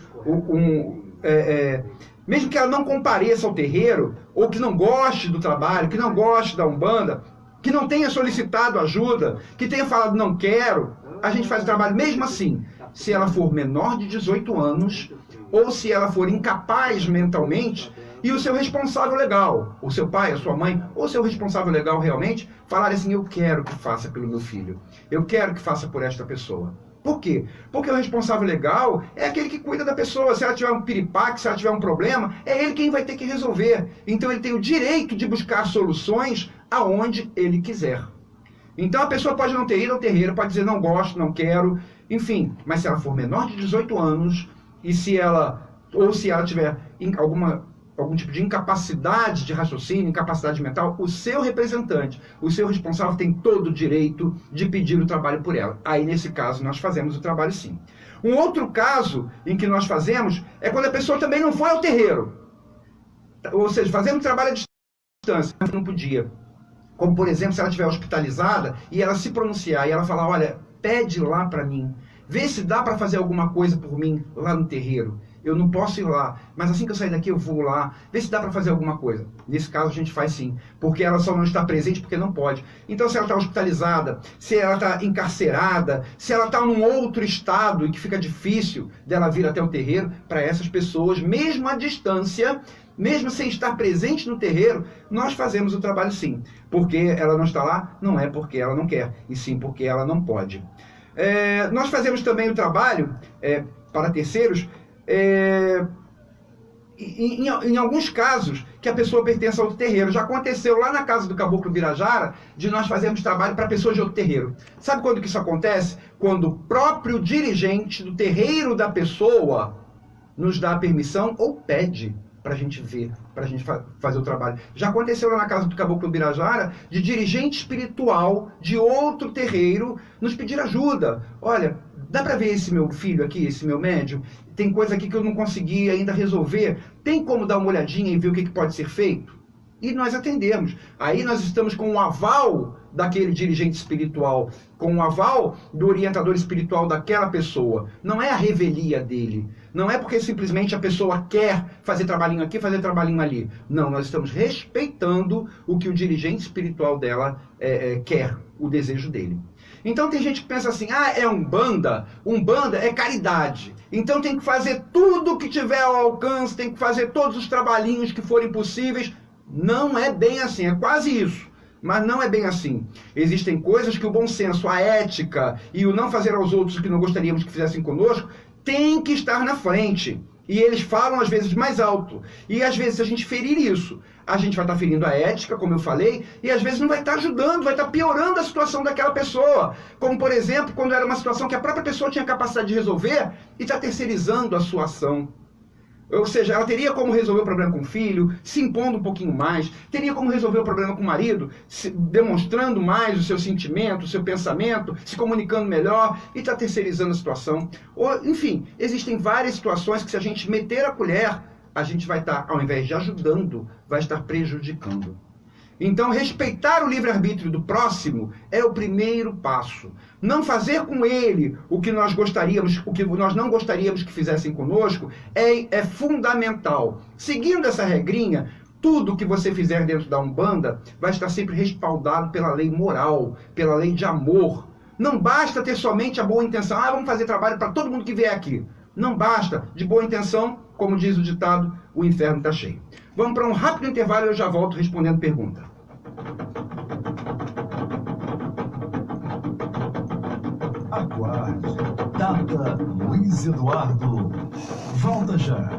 mesmo que ela não compareça ao terreiro, ou que não goste do trabalho, que não goste da Umbanda, que não tenha solicitado ajuda, que tenha falado não quero, a gente faz o trabalho mesmo assim. Se ela for menor de 18 anos, ou se ela for incapaz mentalmente, e o seu responsável legal, o seu pai, a sua mãe, ou o seu responsável legal realmente, falar assim, eu quero que faça pelo meu filho, eu quero que faça por esta pessoa. Por quê? Porque o responsável legal é aquele que cuida da pessoa. Se ela tiver um piripaque, se ela tiver um problema, é ele quem vai ter que resolver. Então ele tem o direito de buscar soluções aonde ele quiser. Então a pessoa pode não ter ido ao terreiro, pode dizer não gosto, não quero, enfim. Mas se ela for menor de 18 anos, e se ela tiver algum tipo de incapacidade de raciocínio, incapacidade mental, o seu representante, o seu responsável tem todo o direito de pedir o trabalho por ela. Aí, nesse caso, nós fazemos o trabalho sim. Um outro caso em que nós fazemos é quando a pessoa também não foi ao terreiro. Ou seja, fazendo o trabalho à distância, não podia. Como, por exemplo, se ela estiver hospitalizada e ela se pronunciar e ela falar, olha, pede lá para mim, vê se dá para fazer alguma coisa por mim lá no terreiro. Eu não posso ir lá, mas assim que eu sair daqui eu vou lá, ver se dá para fazer alguma coisa. Nesse caso a gente faz sim, porque ela só não está presente porque não pode. Então se ela está hospitalizada, se ela está encarcerada, se ela está num outro estado e que fica difícil dela vir até o terreiro, para essas pessoas, mesmo à distância, mesmo sem estar presente no terreiro, nós fazemos o trabalho sim. Porque ela não está lá, não é porque ela não quer, e sim porque ela não pode. Nós fazemos também o trabalho para terceiros, em alguns casos que a pessoa pertence a outro terreiro. Já aconteceu lá na casa do Caboclo Birajara de nós fazermos trabalho para pessoas de outro terreiro. Sabe quando que isso acontece? Quando o próprio dirigente do terreiro da pessoa nos dá a permissão ou pede para a gente ver, para a gente fazer o trabalho. Já aconteceu lá na casa do Caboclo Birajara de dirigente espiritual de outro terreiro nos pedir ajuda. Olha, dá para ver esse meu filho aqui, esse meu médium? Tem coisa aqui que eu não consegui ainda resolver. Tem como dar uma olhadinha e ver o que pode ser feito? E nós atendemos. Aí nós estamos com o aval daquele dirigente espiritual, com o aval do orientador espiritual daquela pessoa. Não é a revelia dele. Não é porque simplesmente a pessoa quer fazer trabalhinho aqui, fazer trabalhinho ali. Não, nós estamos respeitando o que o dirigente espiritual dela quer, o desejo dele. Então tem gente que pensa assim, é Umbanda, Umbanda é caridade. Então tem que fazer tudo que tiver ao alcance, tem que fazer todos os trabalhinhos que forem possíveis. Não é bem assim, é quase isso. Mas não é bem assim. Existem coisas que o bom senso, a ética e o não fazer aos outros o que não gostaríamos que fizessem conosco, tem que estar na frente. E eles falam às vezes mais alto. E às vezes se a gente ferir isso, a gente vai estar ferindo a ética, como eu falei, e às vezes não vai estar ajudando, vai estar piorando a situação daquela pessoa. Como, por exemplo, quando era uma situação que a própria pessoa tinha capacidade de resolver e está terceirizando a sua ação. Ou seja, ela teria como resolver o problema com o filho, se impondo um pouquinho mais, teria como resolver o problema com o marido, demonstrando mais o seu sentimento, o seu pensamento, se comunicando melhor, e está terceirizando a situação. Enfim, existem várias situações que se a gente meter a colher, a gente vai estar, ao invés de ajudando, vai estar prejudicando. Então, respeitar o livre-arbítrio do próximo é o primeiro passo. Não fazer com ele o que nós não gostaríamos que fizessem conosco é fundamental. Seguindo essa regrinha, tudo que você fizer dentro da Umbanda vai estar sempre respaldado pela lei moral, pela lei de amor. Não basta ter somente a boa intenção. Vamos fazer trabalho para todo mundo que vier aqui. Não basta. De boa intenção, como diz o ditado, o inferno está cheio. Vamos para um rápido intervalo e eu já volto respondendo pergunta. Aguarde. Tata Luiz Eduardo. Volta já.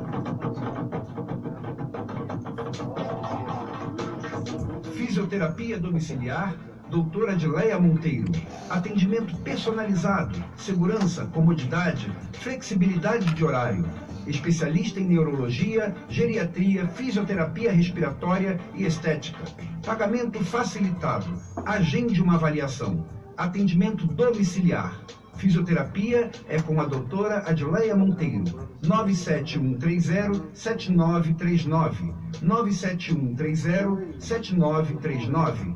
Fisioterapia domiciliar, doutora Adileia Monteiro. Atendimento personalizado, segurança, comodidade, flexibilidade de horário. Especialista em neurologia, geriatria, fisioterapia respiratória e estética. Pagamento facilitado. Agende uma avaliação. Atendimento domiciliar. Fisioterapia é com a doutora Adileia Monteiro. 97130-7939. 97130-7939.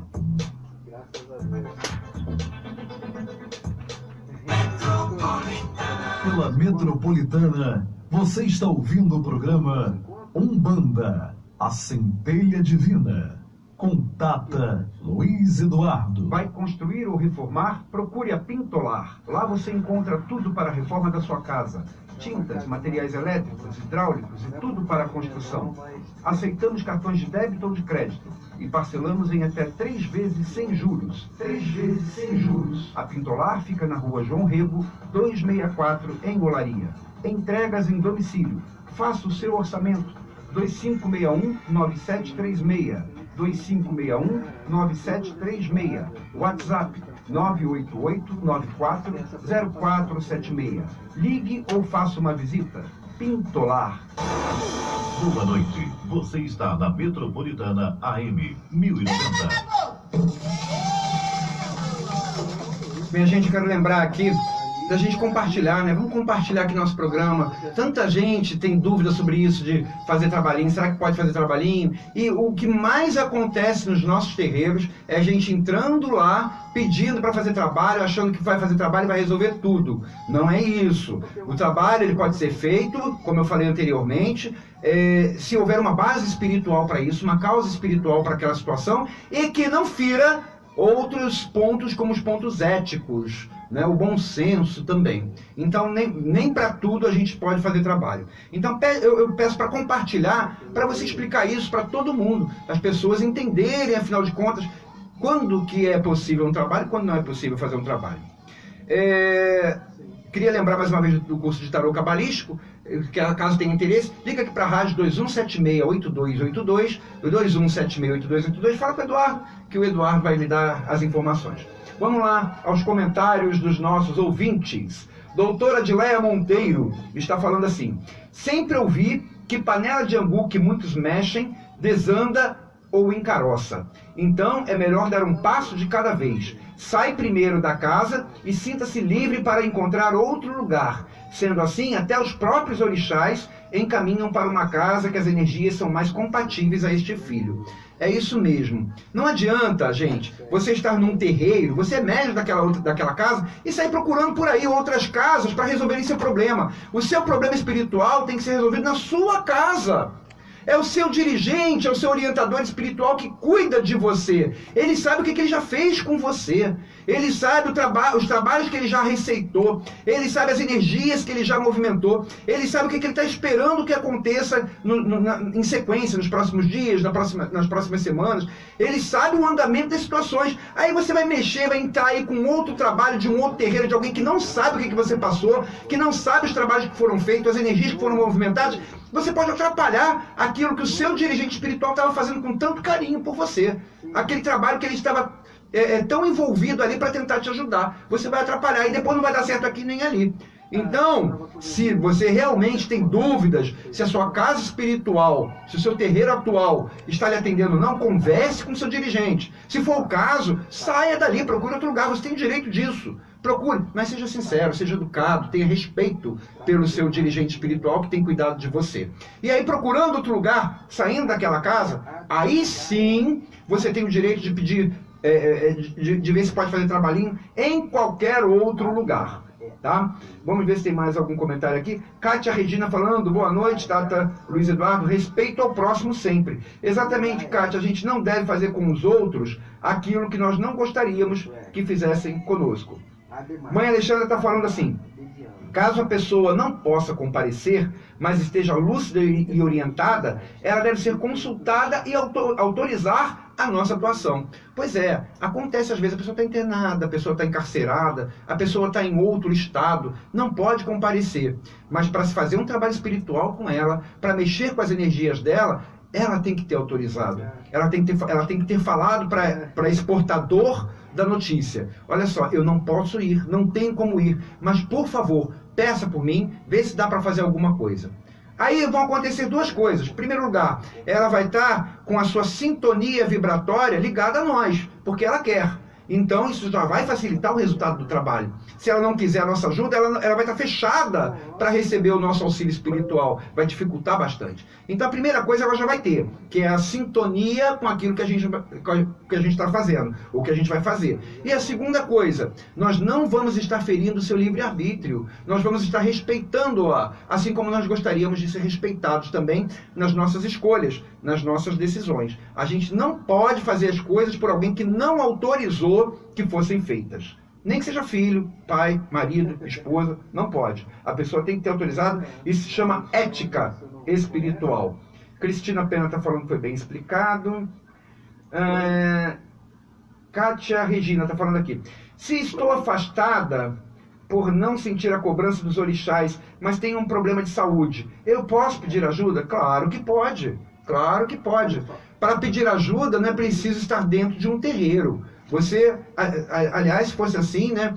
Pela Metropolitana, você está ouvindo o programa Umbanda, a Centelha Divina, com Tata Luiz Eduardo. Vai construir ou reformar? Procure a Pintolar. Lá você encontra tudo para a reforma da sua casa. Tintas, materiais elétricos, hidráulicos e tudo para a construção. Aceitamos cartões de débito ou de crédito e parcelamos em até 3 vezes sem juros. 3 vezes sem juros. A Pintolar fica na rua João Rego, 264, em Olaria. Entregas em domicílio. Faça o seu orçamento. 2561-9736. 2561-9736. WhatsApp 988-940476. Ligue ou faça uma visita. Pintolar. Boa noite. Você está na Metropolitana AM 1090. Minha gente, eu quero lembrar aqui da gente compartilhar, né? Vamos compartilhar aqui nosso programa. Tanta gente tem dúvida sobre isso, de fazer trabalhinho. Será que pode fazer trabalhinho? E o que mais acontece nos nossos terreiros é a gente entrando lá, pedindo para fazer trabalho, achando que vai fazer trabalho e vai resolver tudo. Não é isso. O trabalho ele pode ser feito, como eu falei anteriormente, se houver uma base espiritual para isso, uma causa espiritual para aquela situação, e que não fira outros pontos, como os pontos éticos, né? O bom senso também. Então, nem para tudo a gente pode fazer trabalho. Então, eu peço para compartilhar, para você explicar isso para todo mundo, as pessoas entenderem, afinal de contas, quando que é possível um trabalho e quando não é possível fazer um trabalho. Queria lembrar mais uma vez do curso de tarô cabalístico, que caso tenha interesse, liga aqui para a rádio 2176-8282, 2176-8282, fala com o Eduardo, que o Eduardo vai lhe dar as informações. Vamos lá aos comentários dos nossos ouvintes. Doutora Adileia Monteiro está falando assim: sempre ouvi que panela de angu que muitos mexem desanda ou encaroça. Então é melhor dar um passo de cada vez. Sai primeiro da casa e sinta-se livre para encontrar outro lugar. Sendo assim, até os próprios orixás encaminham para uma casa que as energias são mais compatíveis a este filho. É isso mesmo. Não adianta, gente, você estar num terreiro, você é médium daquela casa e sair procurando por aí outras casas para resolver seu problema. O seu problema espiritual tem que ser resolvido na sua casa. É o seu dirigente, é o seu orientador espiritual que cuida de você. Ele sabe o que ele já fez com você. Ele sabe os trabalhos que ele já receitou. Ele sabe as energias que ele já movimentou. Ele sabe o que ele está esperando que aconteça em sequência, nos próximos dias, nas próximas semanas. Ele sabe o andamento das situações. Aí você vai mexer, vai entrar aí com outro trabalho de um outro terreiro, de alguém que não sabe o que você passou, que não sabe os trabalhos que foram feitos, as energias que foram movimentadas. Você pode atrapalhar aquilo que o seu dirigente espiritual estava fazendo com tanto carinho por você. Aquele trabalho que ele estava tão envolvido ali para tentar te ajudar. Você vai atrapalhar e depois não vai dar certo aqui nem ali. Então, se você realmente tem dúvidas, se a sua casa espiritual, se o seu terreiro atual está lhe atendendo ou não, converse com o seu dirigente. Se for o caso, saia dali, procure outro lugar, você tem direito disso. procure, mas seja sincero, seja educado, tenha respeito pelo seu dirigente espiritual que tem cuidado de você. E aí, procurando outro lugar, saindo daquela casa, aí sim você tem o direito de pedir, de ver se pode fazer trabalhinho em qualquer outro lugar. Tá? Vamos ver se tem mais algum comentário aqui. Kátia Regina falando, boa noite, Tata Luiz Eduardo, respeito ao próximo sempre. Exatamente, Kátia, a gente não deve fazer com os outros aquilo que nós não gostaríamos que fizessem conosco. Mãe Alexandra está falando assim, caso a pessoa não possa comparecer, mas esteja lúcida e orientada, ela deve ser consultada e autorizar a nossa atuação. Pois é, acontece às vezes, a pessoa está internada, a pessoa está encarcerada, a pessoa está em outro estado, não pode comparecer. Mas para se fazer um trabalho espiritual com ela, para mexer com as energias dela, ela tem que ter autorizado. Ela tem que ter falado para esse portador da notícia. Olha só, eu não posso ir, não tenho como ir, mas por favor, peça por mim, vê se dá para fazer alguma coisa. Aí vão acontecer duas coisas. Em primeiro lugar, ela vai estar com a sua sintonia vibratória ligada a nós, porque ela quer. Então, isso já vai facilitar o resultado do trabalho. Se ela não quiser a nossa ajuda, ela vai estar fechada para receber o nosso auxílio espiritual. Vai dificultar bastante. Então, a primeira coisa ela já vai ter, que é a sintonia com aquilo que a gente está fazendo, ou que a gente vai fazer. E a segunda coisa, nós não vamos estar ferindo o seu livre-arbítrio. Nós vamos estar respeitando-a, assim como nós gostaríamos de ser respeitados também nas nossas escolhas, nas nossas decisões. A gente não pode fazer as coisas por alguém que não autorizou que fossem feitas. Nem que seja filho, pai, marido, esposa, não pode. A pessoa tem que ter autorizado. Isso se chama ética espiritual. Cristina Pena está falando que foi bem explicado. Kátia Regina está falando aqui. Se estou afastada por não sentir a cobrança dos orixás, mas tenho um problema de saúde, eu posso pedir ajuda? Claro que pode. Claro que pode. Para pedir ajuda não é preciso estar dentro de um terreiro. Você, aliás, se fosse assim, né,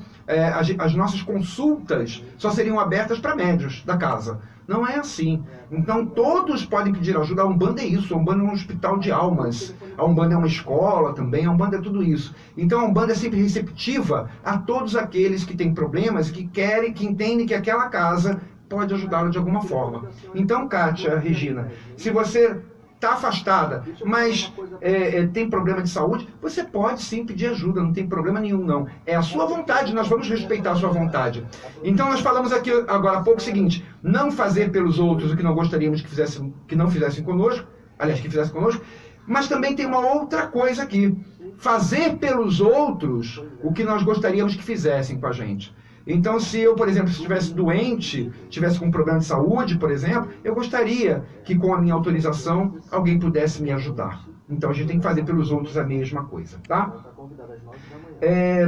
as nossas consultas só seriam abertas para médios da casa. Não é assim. Então, todos podem pedir ajuda. A Umbanda é isso. A Umbanda é um hospital de almas. A Umbanda é uma escola também. A Umbanda é tudo isso. Então, a Umbanda é sempre receptiva a todos aqueles que têm problemas, que querem, que entendem que aquela casa pode ajudá-lo de alguma forma. Então, Kátia, Regina, se você está afastada, mas tem problema de saúde, você pode sim pedir ajuda, não tem problema nenhum não. É a sua vontade, nós vamos respeitar a sua vontade. Então nós falamos aqui agora há pouco o seguinte, não fazer pelos outros o que não gostaríamos que não fizessem conosco, aliás, que fizessem conosco, mas também tem uma outra coisa aqui, fazer pelos outros o que nós gostaríamos que fizessem com a gente. Então, se eu, por exemplo, estivesse doente, tivesse com um problema de saúde, por exemplo, eu gostaria que com a minha autorização alguém pudesse me ajudar. Então, a gente tem que fazer pelos outros a mesma coisa, tá?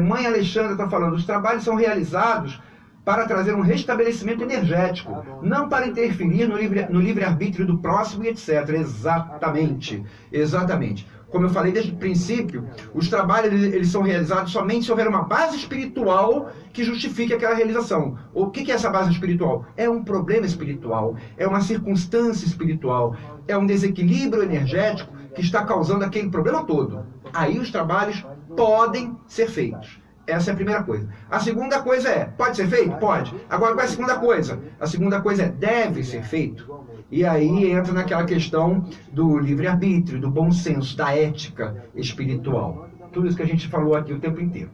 Mãe Alexandra está falando, os trabalhos são realizados para trazer um restabelecimento energético, não para interferir no livre-arbítrio do próximo e etc. Exatamente, exatamente. Como eu falei desde o princípio, os trabalhos eles são realizados somente se houver uma base espiritual que justifique aquela realização. O que é essa base espiritual? É um problema espiritual, é uma circunstância espiritual, é um desequilíbrio energético que está causando aquele problema todo. Aí os trabalhos podem ser feitos. Essa é a primeira coisa. A segunda coisa é, pode ser feito? Pode. Agora, qual é a segunda coisa? A segunda coisa é, deve ser feito. E aí entra naquela questão do livre-arbítrio, do bom senso, da ética espiritual. Tudo isso que a gente falou aqui o tempo inteiro.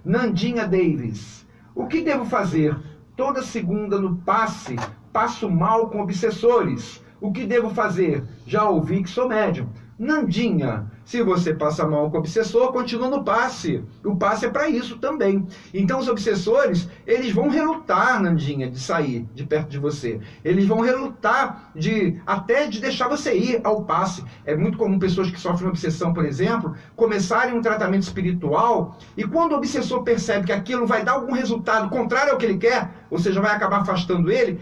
Nandinha Davis. O que devo fazer? Toda segunda no passe, passo mal com obsessores. O que devo fazer? Já ouvi que sou médium. Nandinha, se você passa mal com o obsessor, continua no passe. O passe é para isso também. Então os obsessores, eles vão relutar, Nandinha, de sair de perto de você. Eles vão relutar até de deixar você ir ao passe. É muito comum pessoas que sofrem obsessão, por exemplo, começarem um tratamento espiritual e quando o obsessor percebe que aquilo vai dar algum resultado contrário ao que ele quer, ou seja, vai acabar afastando ele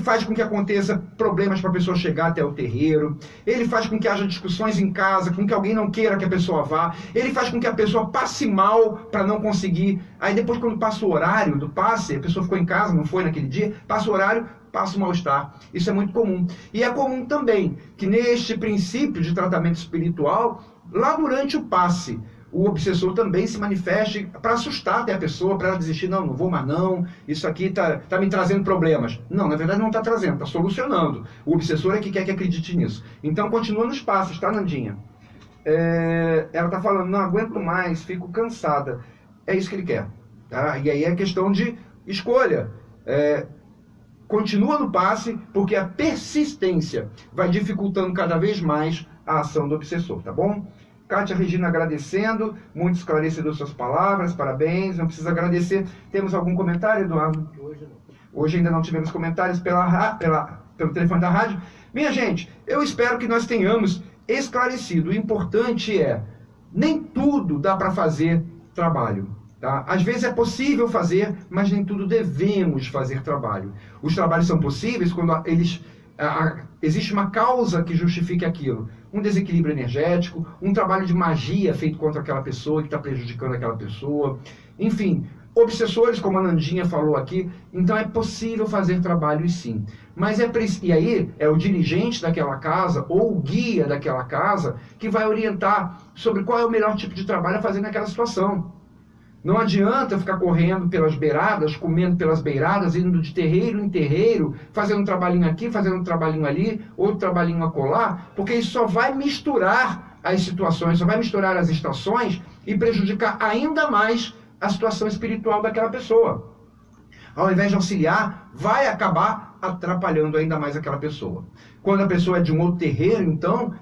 faz com que aconteça problemas para a pessoa chegar até o terreiro, ele faz com que haja discussões em casa, com que alguém não queira que a pessoa vá, ele faz com que a pessoa passe mal para não conseguir. Aí depois, quando passa o horário do passe, a pessoa ficou em casa, não foi naquele dia, passa o horário, passa o mal-estar. Isso é muito comum. E é comum também que neste princípio de tratamento espiritual, lá durante o passe, o obsessor também se manifeste para assustar até a pessoa, para ela desistir. Não vou mais não, isso aqui tá me trazendo problemas. Não, na verdade não está trazendo, está solucionando. O obsessor é que quer que acredite nisso. Então continua nos passos, tá, Nandinha? Ela está falando, não aguento mais, fico cansada. É isso que ele quer. Tá? E aí é questão de escolha. Continua no passe, porque a persistência vai dificultando cada vez mais a ação do obsessor, tá bom? Kátia Regina agradecendo, muito esclarecedor suas palavras, parabéns, não precisa agradecer. Temos algum comentário, Eduardo? Hoje não. Hoje ainda não tivemos comentários pelo telefone da rádio. Minha gente, eu espero que nós tenhamos esclarecido. O importante é, nem tudo dá para fazer trabalho. Tá? Às vezes é possível fazer, mas nem tudo devemos fazer trabalho. Os trabalhos são possíveis quando existe uma causa que justifique aquilo. Um desequilíbrio energético, um trabalho de magia feito contra aquela pessoa que está prejudicando aquela pessoa. Enfim, obsessores, como a Nandinha falou aqui, então é possível fazer trabalhos sim. Mas e aí é o dirigente daquela casa ou o guia daquela casa que vai orientar sobre qual é o melhor tipo de trabalho a fazer naquela situação. Não adianta ficar correndo pelas beiradas, comendo pelas beiradas, indo de terreiro em terreiro, fazendo um trabalhinho aqui, fazendo um trabalhinho ali, outro trabalhinho acolá, porque isso só vai misturar as situações, só vai misturar as estações e prejudicar ainda mais a situação espiritual daquela pessoa. Ao invés de auxiliar, vai acabar atrapalhando ainda mais aquela pessoa. Quando a pessoa é de um outro terreiro, então,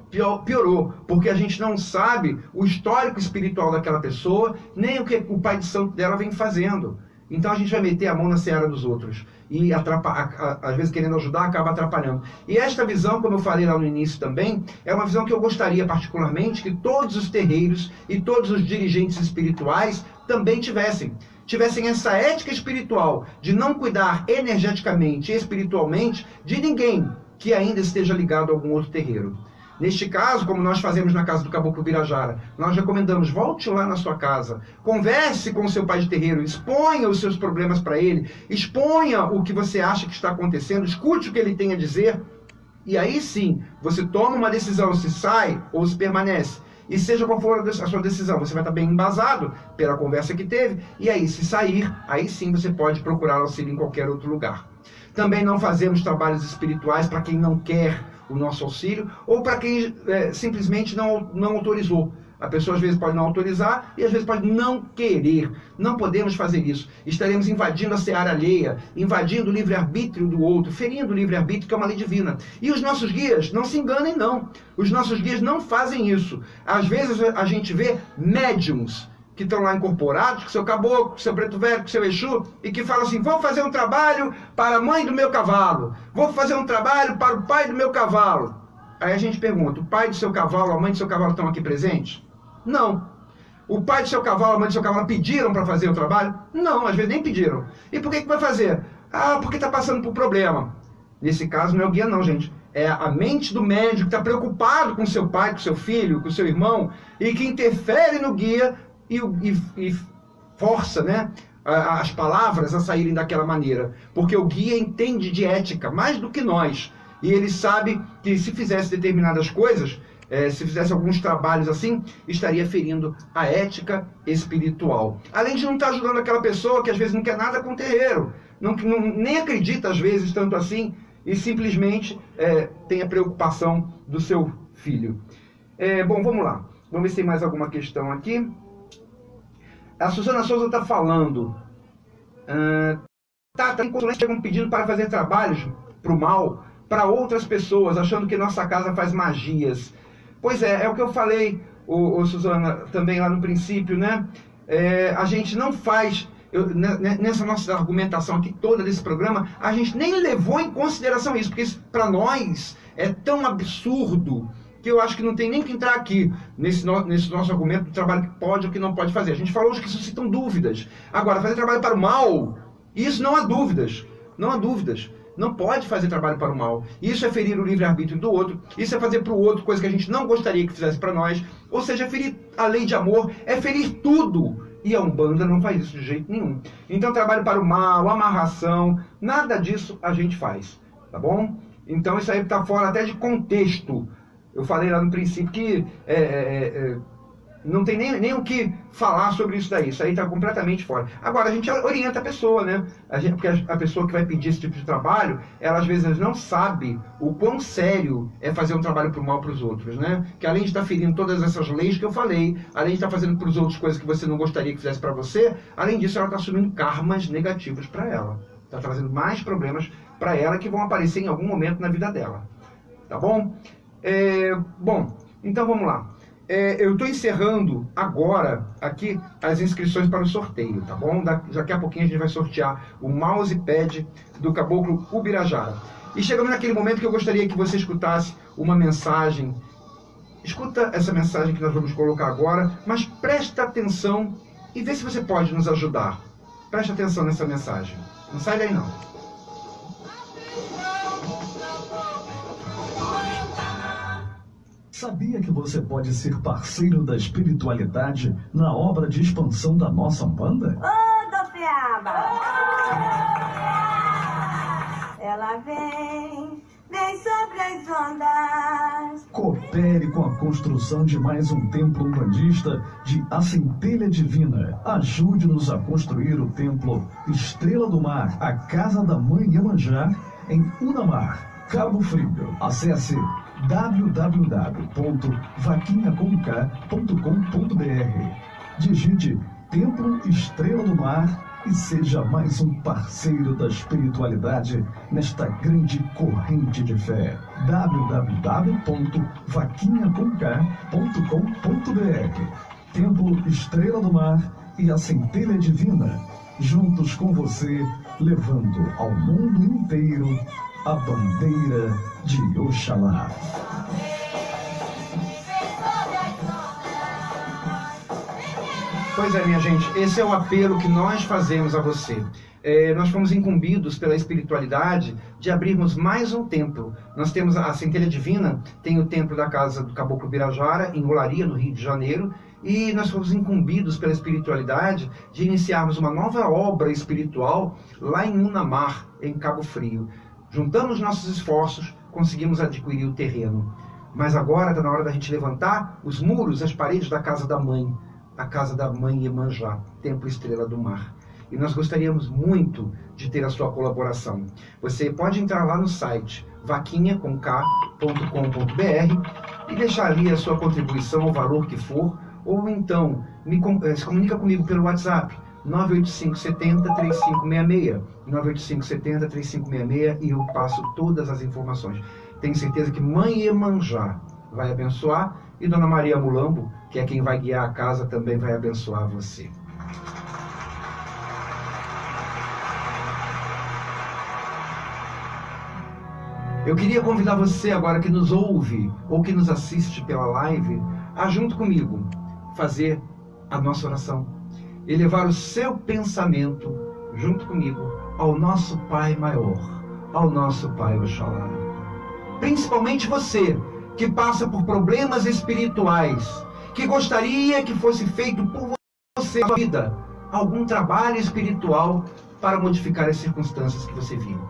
piorou, porque a gente não sabe o histórico espiritual daquela pessoa, nem o que o pai de santo dela vem fazendo. Então a gente vai meter a mão na seara dos outros. E às vezes querendo ajudar, acaba atrapalhando. E esta visão, como eu falei lá no início também, é uma visão que eu gostaria particularmente que todos os terreiros e todos os dirigentes espirituais também tivessem essa ética espiritual de não cuidar energeticamente e espiritualmente de ninguém que ainda esteja ligado a algum outro terreiro. Neste caso, como nós fazemos na casa do Caboclo Birajara, nós recomendamos, volte lá na sua casa, converse com o seu pai de terreiro, exponha os seus problemas para ele, exponha o que você acha que está acontecendo, escute o que ele tem a dizer, e aí sim, você toma uma decisão, se sai ou se permanece. E seja qual for a sua decisão, você vai estar bem embasado pela conversa que teve, e aí se sair, aí sim você pode procurar auxílio em qualquer outro lugar. Também não fazemos trabalhos espirituais para quem não quer o nosso auxílio, ou para quem simplesmente não autorizou. A pessoa às vezes pode não autorizar e às vezes pode não querer. Não podemos fazer isso. Estaremos invadindo a seara alheia, invadindo o livre-arbítrio do outro, ferindo o livre-arbítrio, que é uma lei divina. E os nossos guias, não se enganem não, os nossos guias não fazem isso. Às vezes a gente vê médiums que estão lá incorporados, com seu caboclo, com seu preto velho, com seu Exu, e que falam assim, vou fazer um trabalho para a mãe do meu cavalo, vou fazer um trabalho para o pai do meu cavalo. Aí a gente pergunta, o pai do seu cavalo, a mãe do seu cavalo estão aqui presentes? Não. O pai do seu cavalo, a mãe do seu cavalo pediram para fazer o trabalho? Não, às vezes nem pediram. E por que vai fazer? Ah, porque está passando por problema. Nesse caso não é o guia não, gente. É a mente do médium que está preocupado com seu pai, com seu filho, com seu irmão, e que interfere no guia e força, né, as palavras a saírem daquela maneira. Porque o guia entende de ética mais do que nós. E ele sabe que se fizesse determinadas coisas, se fizesse alguns trabalhos assim, estaria ferindo a ética espiritual. Além de não estar ajudando aquela pessoa que às vezes não quer nada com o terreiro, nem acredita às vezes tanto assim, e simplesmente tem a preocupação do seu filho. Bom, vamos lá. Vamos ver se tem mais alguma questão aqui. A Suzana Souza está falando. Tem consulentes que chegam pedindo para fazer trabalhos para o mal, para outras pessoas, achando que nossa casa faz magias. Pois é o que eu falei, Suzana, também lá no princípio, né? A gente não faz, nessa nossa argumentação aqui toda desse programa, a gente nem levou em consideração isso, porque isso para nós é tão absurdo que eu acho que não tem nem que entrar aqui nesse nosso argumento do trabalho que pode ou que não pode fazer. A gente falou os que suscitam dúvidas. Agora, fazer trabalho para o mal, isso não há dúvidas. Não há dúvidas. Não pode fazer trabalho para o mal. Isso é ferir o livre-arbítrio do outro. Isso é fazer para o outro coisa que a gente não gostaria que fizesse para nós. Ou seja, é ferir a lei de amor, é ferir tudo. E a Umbanda não faz isso de jeito nenhum. Então, trabalho para o mal, amarração, nada disso a gente faz. Tá bom? Então, isso aí está fora até de contexto. Eu falei lá no princípio que Não tem nem o que falar sobre isso daí. Isso aí está completamente fora. Agora, a gente orienta a pessoa, né? Porque a pessoa que vai pedir esse tipo de trabalho, ela às vezes não sabe o quão sério é fazer um trabalho pro mal para os outros, né? Que além de estar ferindo todas essas leis que eu falei, além de estar fazendo para os outros coisas que você não gostaria que fizesse para você, além disso, ela está assumindo karmas negativos para ela. Está trazendo mais problemas para ela que vão aparecer em algum momento na vida dela. Tá bom? Bom, então vamos lá. Eu estou encerrando agora aqui as inscrições para o sorteio, tá bom? Daqui a pouquinho a gente vai sortear o mousepad do Caboclo Ubirajara. E chegamos naquele momento que eu gostaria que você escutasse uma mensagem. Escuta essa mensagem que nós vamos colocar agora, mas presta atenção e vê se você pode nos ajudar. Preste atenção nessa mensagem. Não sai daí não. Sabia que você pode ser parceiro da espiritualidade na obra de expansão da nossa Umbanda? Ô, Dofiaba! Ela vem sobre as ondas. Coopere com a construção de mais um templo umbandista de A Centelha Divina. Ajude-nos a construir o templo Estrela do Mar, a Casa da Mãe Iemanjá, em Unamar, Cabo Frio. Acesse www.vaquinhacomk.com.br. Digite Templo Estrela do Mar e seja mais um parceiro da espiritualidade nesta grande corrente de fé. www.vaquinhacomk.com.br. Templo Estrela do Mar e a Centelha Divina, juntos com você, levando ao mundo inteiro a bandeira de Oxalá. Pois é, minha gente, esse é o apelo que nós fazemos a você. Nós fomos incumbidos pela espiritualidade de abrirmos mais um templo. Nós temos a Centelha Divina, tem o templo da Casa do Caboclo Ubirajara, em Olaria, no Rio de Janeiro, e nós fomos incumbidos pela espiritualidade de iniciarmos uma nova obra espiritual lá em Unamar, em Cabo Frio. Juntamos nossos esforços, conseguimos adquirir o terreno. Mas agora está na hora da gente levantar os muros, as paredes da Casa da Mãe, a Casa da Mãe Iemanjá, Templo Estrela do Mar. E nós gostaríamos muito de ter a sua colaboração. Você pode entrar lá no site vaquinhacomk.com.br e deixar ali a sua contribuição, o valor que for, ou então se comunica comigo pelo WhatsApp 98570-3566, 98570-3566, e eu passo todas as informações. Tenho certeza que Mãe Iemanjá vai abençoar, e Dona Maria Mulambo, que é quem vai guiar a casa, também vai abençoar você. Eu queria convidar você agora que nos ouve ou que nos assiste pela live a, junto comigo, fazer a nossa oração. Elevar o seu pensamento, junto comigo, ao nosso Pai Maior, ao nosso Pai Oxalá. Principalmente você, que passa por problemas espirituais, que gostaria que fosse feito por você na sua vida algum trabalho espiritual para modificar as circunstâncias que você vive.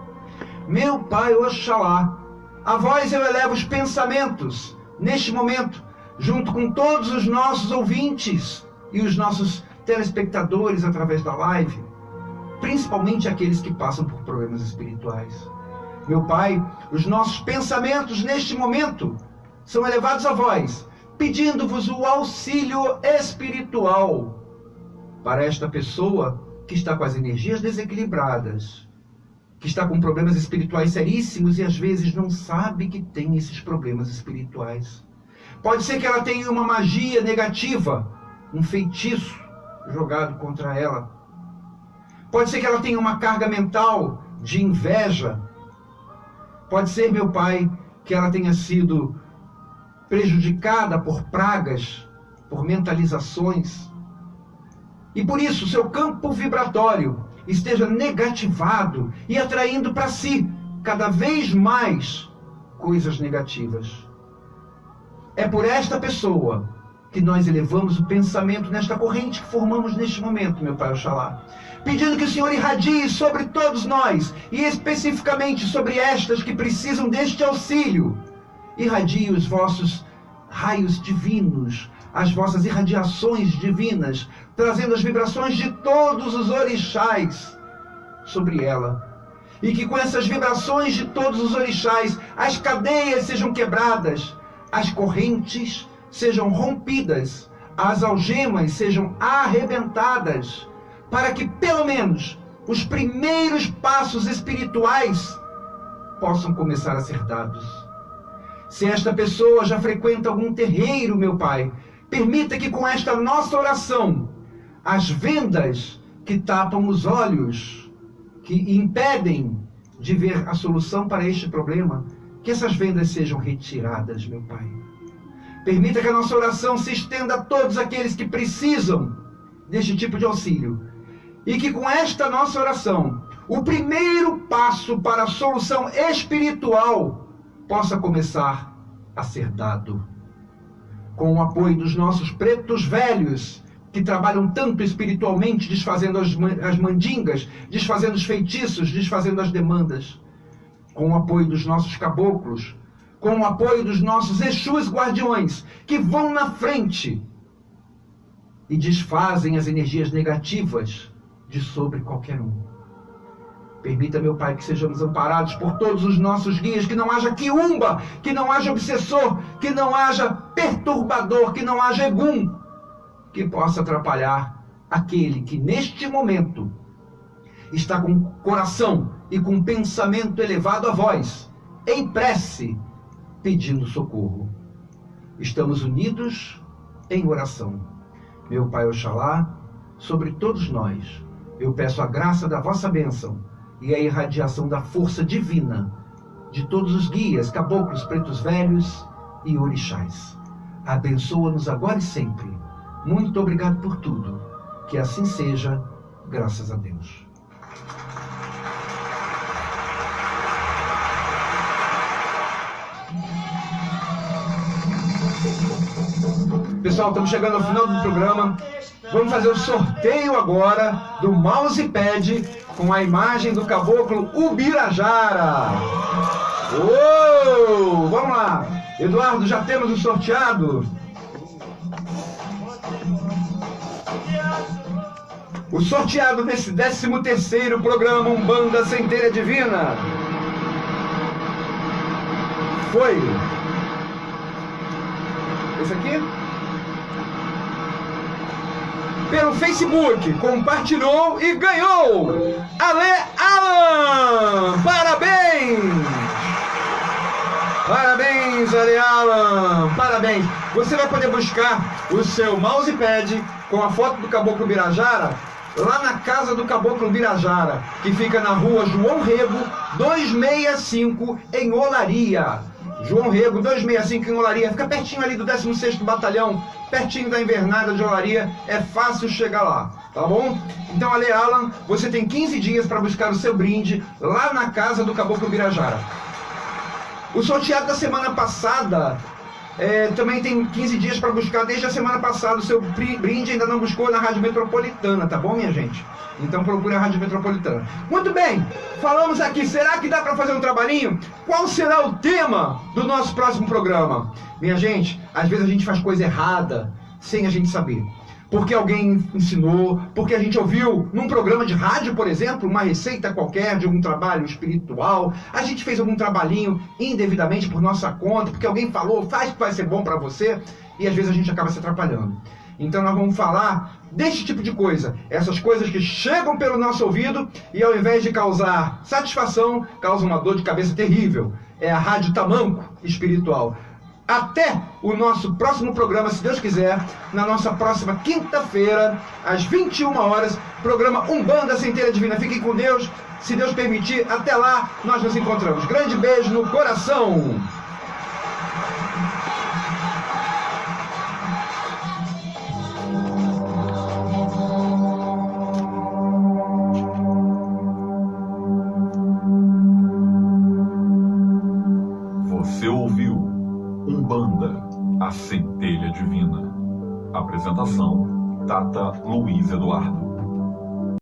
Meu Pai Oxalá, a vós eu elevo os pensamentos, neste momento, junto com todos os nossos ouvintes e os nossos telespectadores através da live, principalmente aqueles que passam por problemas espirituais. Meu Pai, os nossos pensamentos neste momento são elevados a vós, pedindo-vos o auxílio espiritual para esta pessoa que está com as energias desequilibradas, que está com problemas espirituais seríssimos e às vezes não sabe que tem esses problemas espirituais. Pode ser que ela tenha uma magia negativa, um feitiço jogado contra ela. Pode ser que ela tenha uma carga mental de inveja. Pode ser, meu Pai, que ela tenha sido prejudicada por pragas, por mentalizações. E por isso, seu campo vibratório esteja negativado e atraindo para si cada vez mais coisas negativas. É por esta pessoa que nós elevamos o pensamento nesta corrente que formamos neste momento, meu Pai Oxalá, pedindo que o Senhor irradie sobre todos nós, e especificamente sobre estas que precisam deste auxílio. Irradie os vossos raios divinos, as vossas irradiações divinas, trazendo as vibrações de todos os orixás sobre ela. E que com essas vibrações de todos os orixás, as cadeias sejam quebradas, as correntes sejam rompidas, as algemas sejam arrebentadas, para que pelo menos os primeiros passos espirituais possam começar a ser dados. Se esta pessoa já frequenta algum terreiro, meu Pai, permita que com esta nossa oração, as vendas que tapam os olhos, que impedem de ver a solução para este problema, que essas vendas sejam retiradas, meu Pai. Permita que a nossa oração se estenda a todos aqueles que precisam deste tipo de auxílio. E que com esta nossa oração, o primeiro passo para a solução espiritual possa começar a ser dado. Com o apoio dos nossos pretos velhos, que trabalham tanto espiritualmente, desfazendo as mandingas, desfazendo os feitiços, desfazendo as demandas. Com o apoio dos nossos caboclos, com o apoio dos nossos Exus guardiões, que vão na frente e desfazem as energias negativas de sobre qualquer um. Permita, meu Pai, que sejamos amparados por todos os nossos guias, que não haja quiumba, que não haja obsessor, que não haja perturbador, que não haja egum, que possa atrapalhar aquele que neste momento está com coração e com pensamento elevado a voz, em prece, pedindo socorro. Estamos unidos em oração. Meu Pai Oxalá, sobre todos nós, eu peço a graça da vossa bênção e a irradiação da força divina de todos os guias, caboclos, pretos velhos e orixás. Abençoa-nos agora e sempre. Muito obrigado por tudo. Que assim seja, graças a Deus. Pessoal, estamos chegando ao final do programa. Vamos fazer o sorteio agora do mousepad com a imagem do caboclo Ubirajara. Uou! Vamos lá. Eduardo, já temos o sorteado? O sorteado desse 13º programa Umbanda Centelha Divina foi esse aqui. Pelo Facebook, compartilhou e ganhou Ale Alan! Parabéns! Parabéns, Ale Alan! Parabéns! Você vai poder buscar o seu mousepad com a foto do Caboclo Ubirajara lá na casa do Caboclo Ubirajara, que fica na rua João Rego, 265, em Olaria. João Rego, 265 em Olaria, fica pertinho ali do 16º Batalhão, pertinho da Invernada de Olaria, é fácil chegar lá, tá bom? Então, Ale Alan, você tem 15 dias para buscar o seu brinde lá na casa do Caboclo Ubirajara. O sorteado da semana passada também tem 15 dias para buscar desde a semana passada. O seu brinde ainda não buscou na Rádio Metropolitana, tá bom, minha gente? Então procure a Rádio Metropolitana. Muito bem, falamos aqui, será que dá para fazer um trabalhinho? Qual será o tema do nosso próximo programa? Minha gente, às vezes a gente faz coisa errada sem a gente saber. Porque alguém ensinou, porque a gente ouviu num programa de rádio, por exemplo, uma receita qualquer de algum trabalho espiritual. A gente fez algum trabalhinho indevidamente por nossa conta, porque alguém falou, faz que vai ser bom para você, e às vezes a gente acaba se atrapalhando. Então nós vamos falar desse tipo de coisa, essas coisas que chegam pelo nosso ouvido e ao invés de causar satisfação, causam uma dor de cabeça terrível. É a Rádio Tamanco Espiritual. Até o nosso próximo programa, se Deus quiser, na nossa próxima quinta-feira, às 21 horas, programa Umbanda Centelha Divina. Fiquem com Deus, se Deus permitir, até lá nós nos encontramos. Grande beijo no coração! Você ouviu Umbanda, a Centelha Divina. Apresentação, Tata Luiz Eduardo.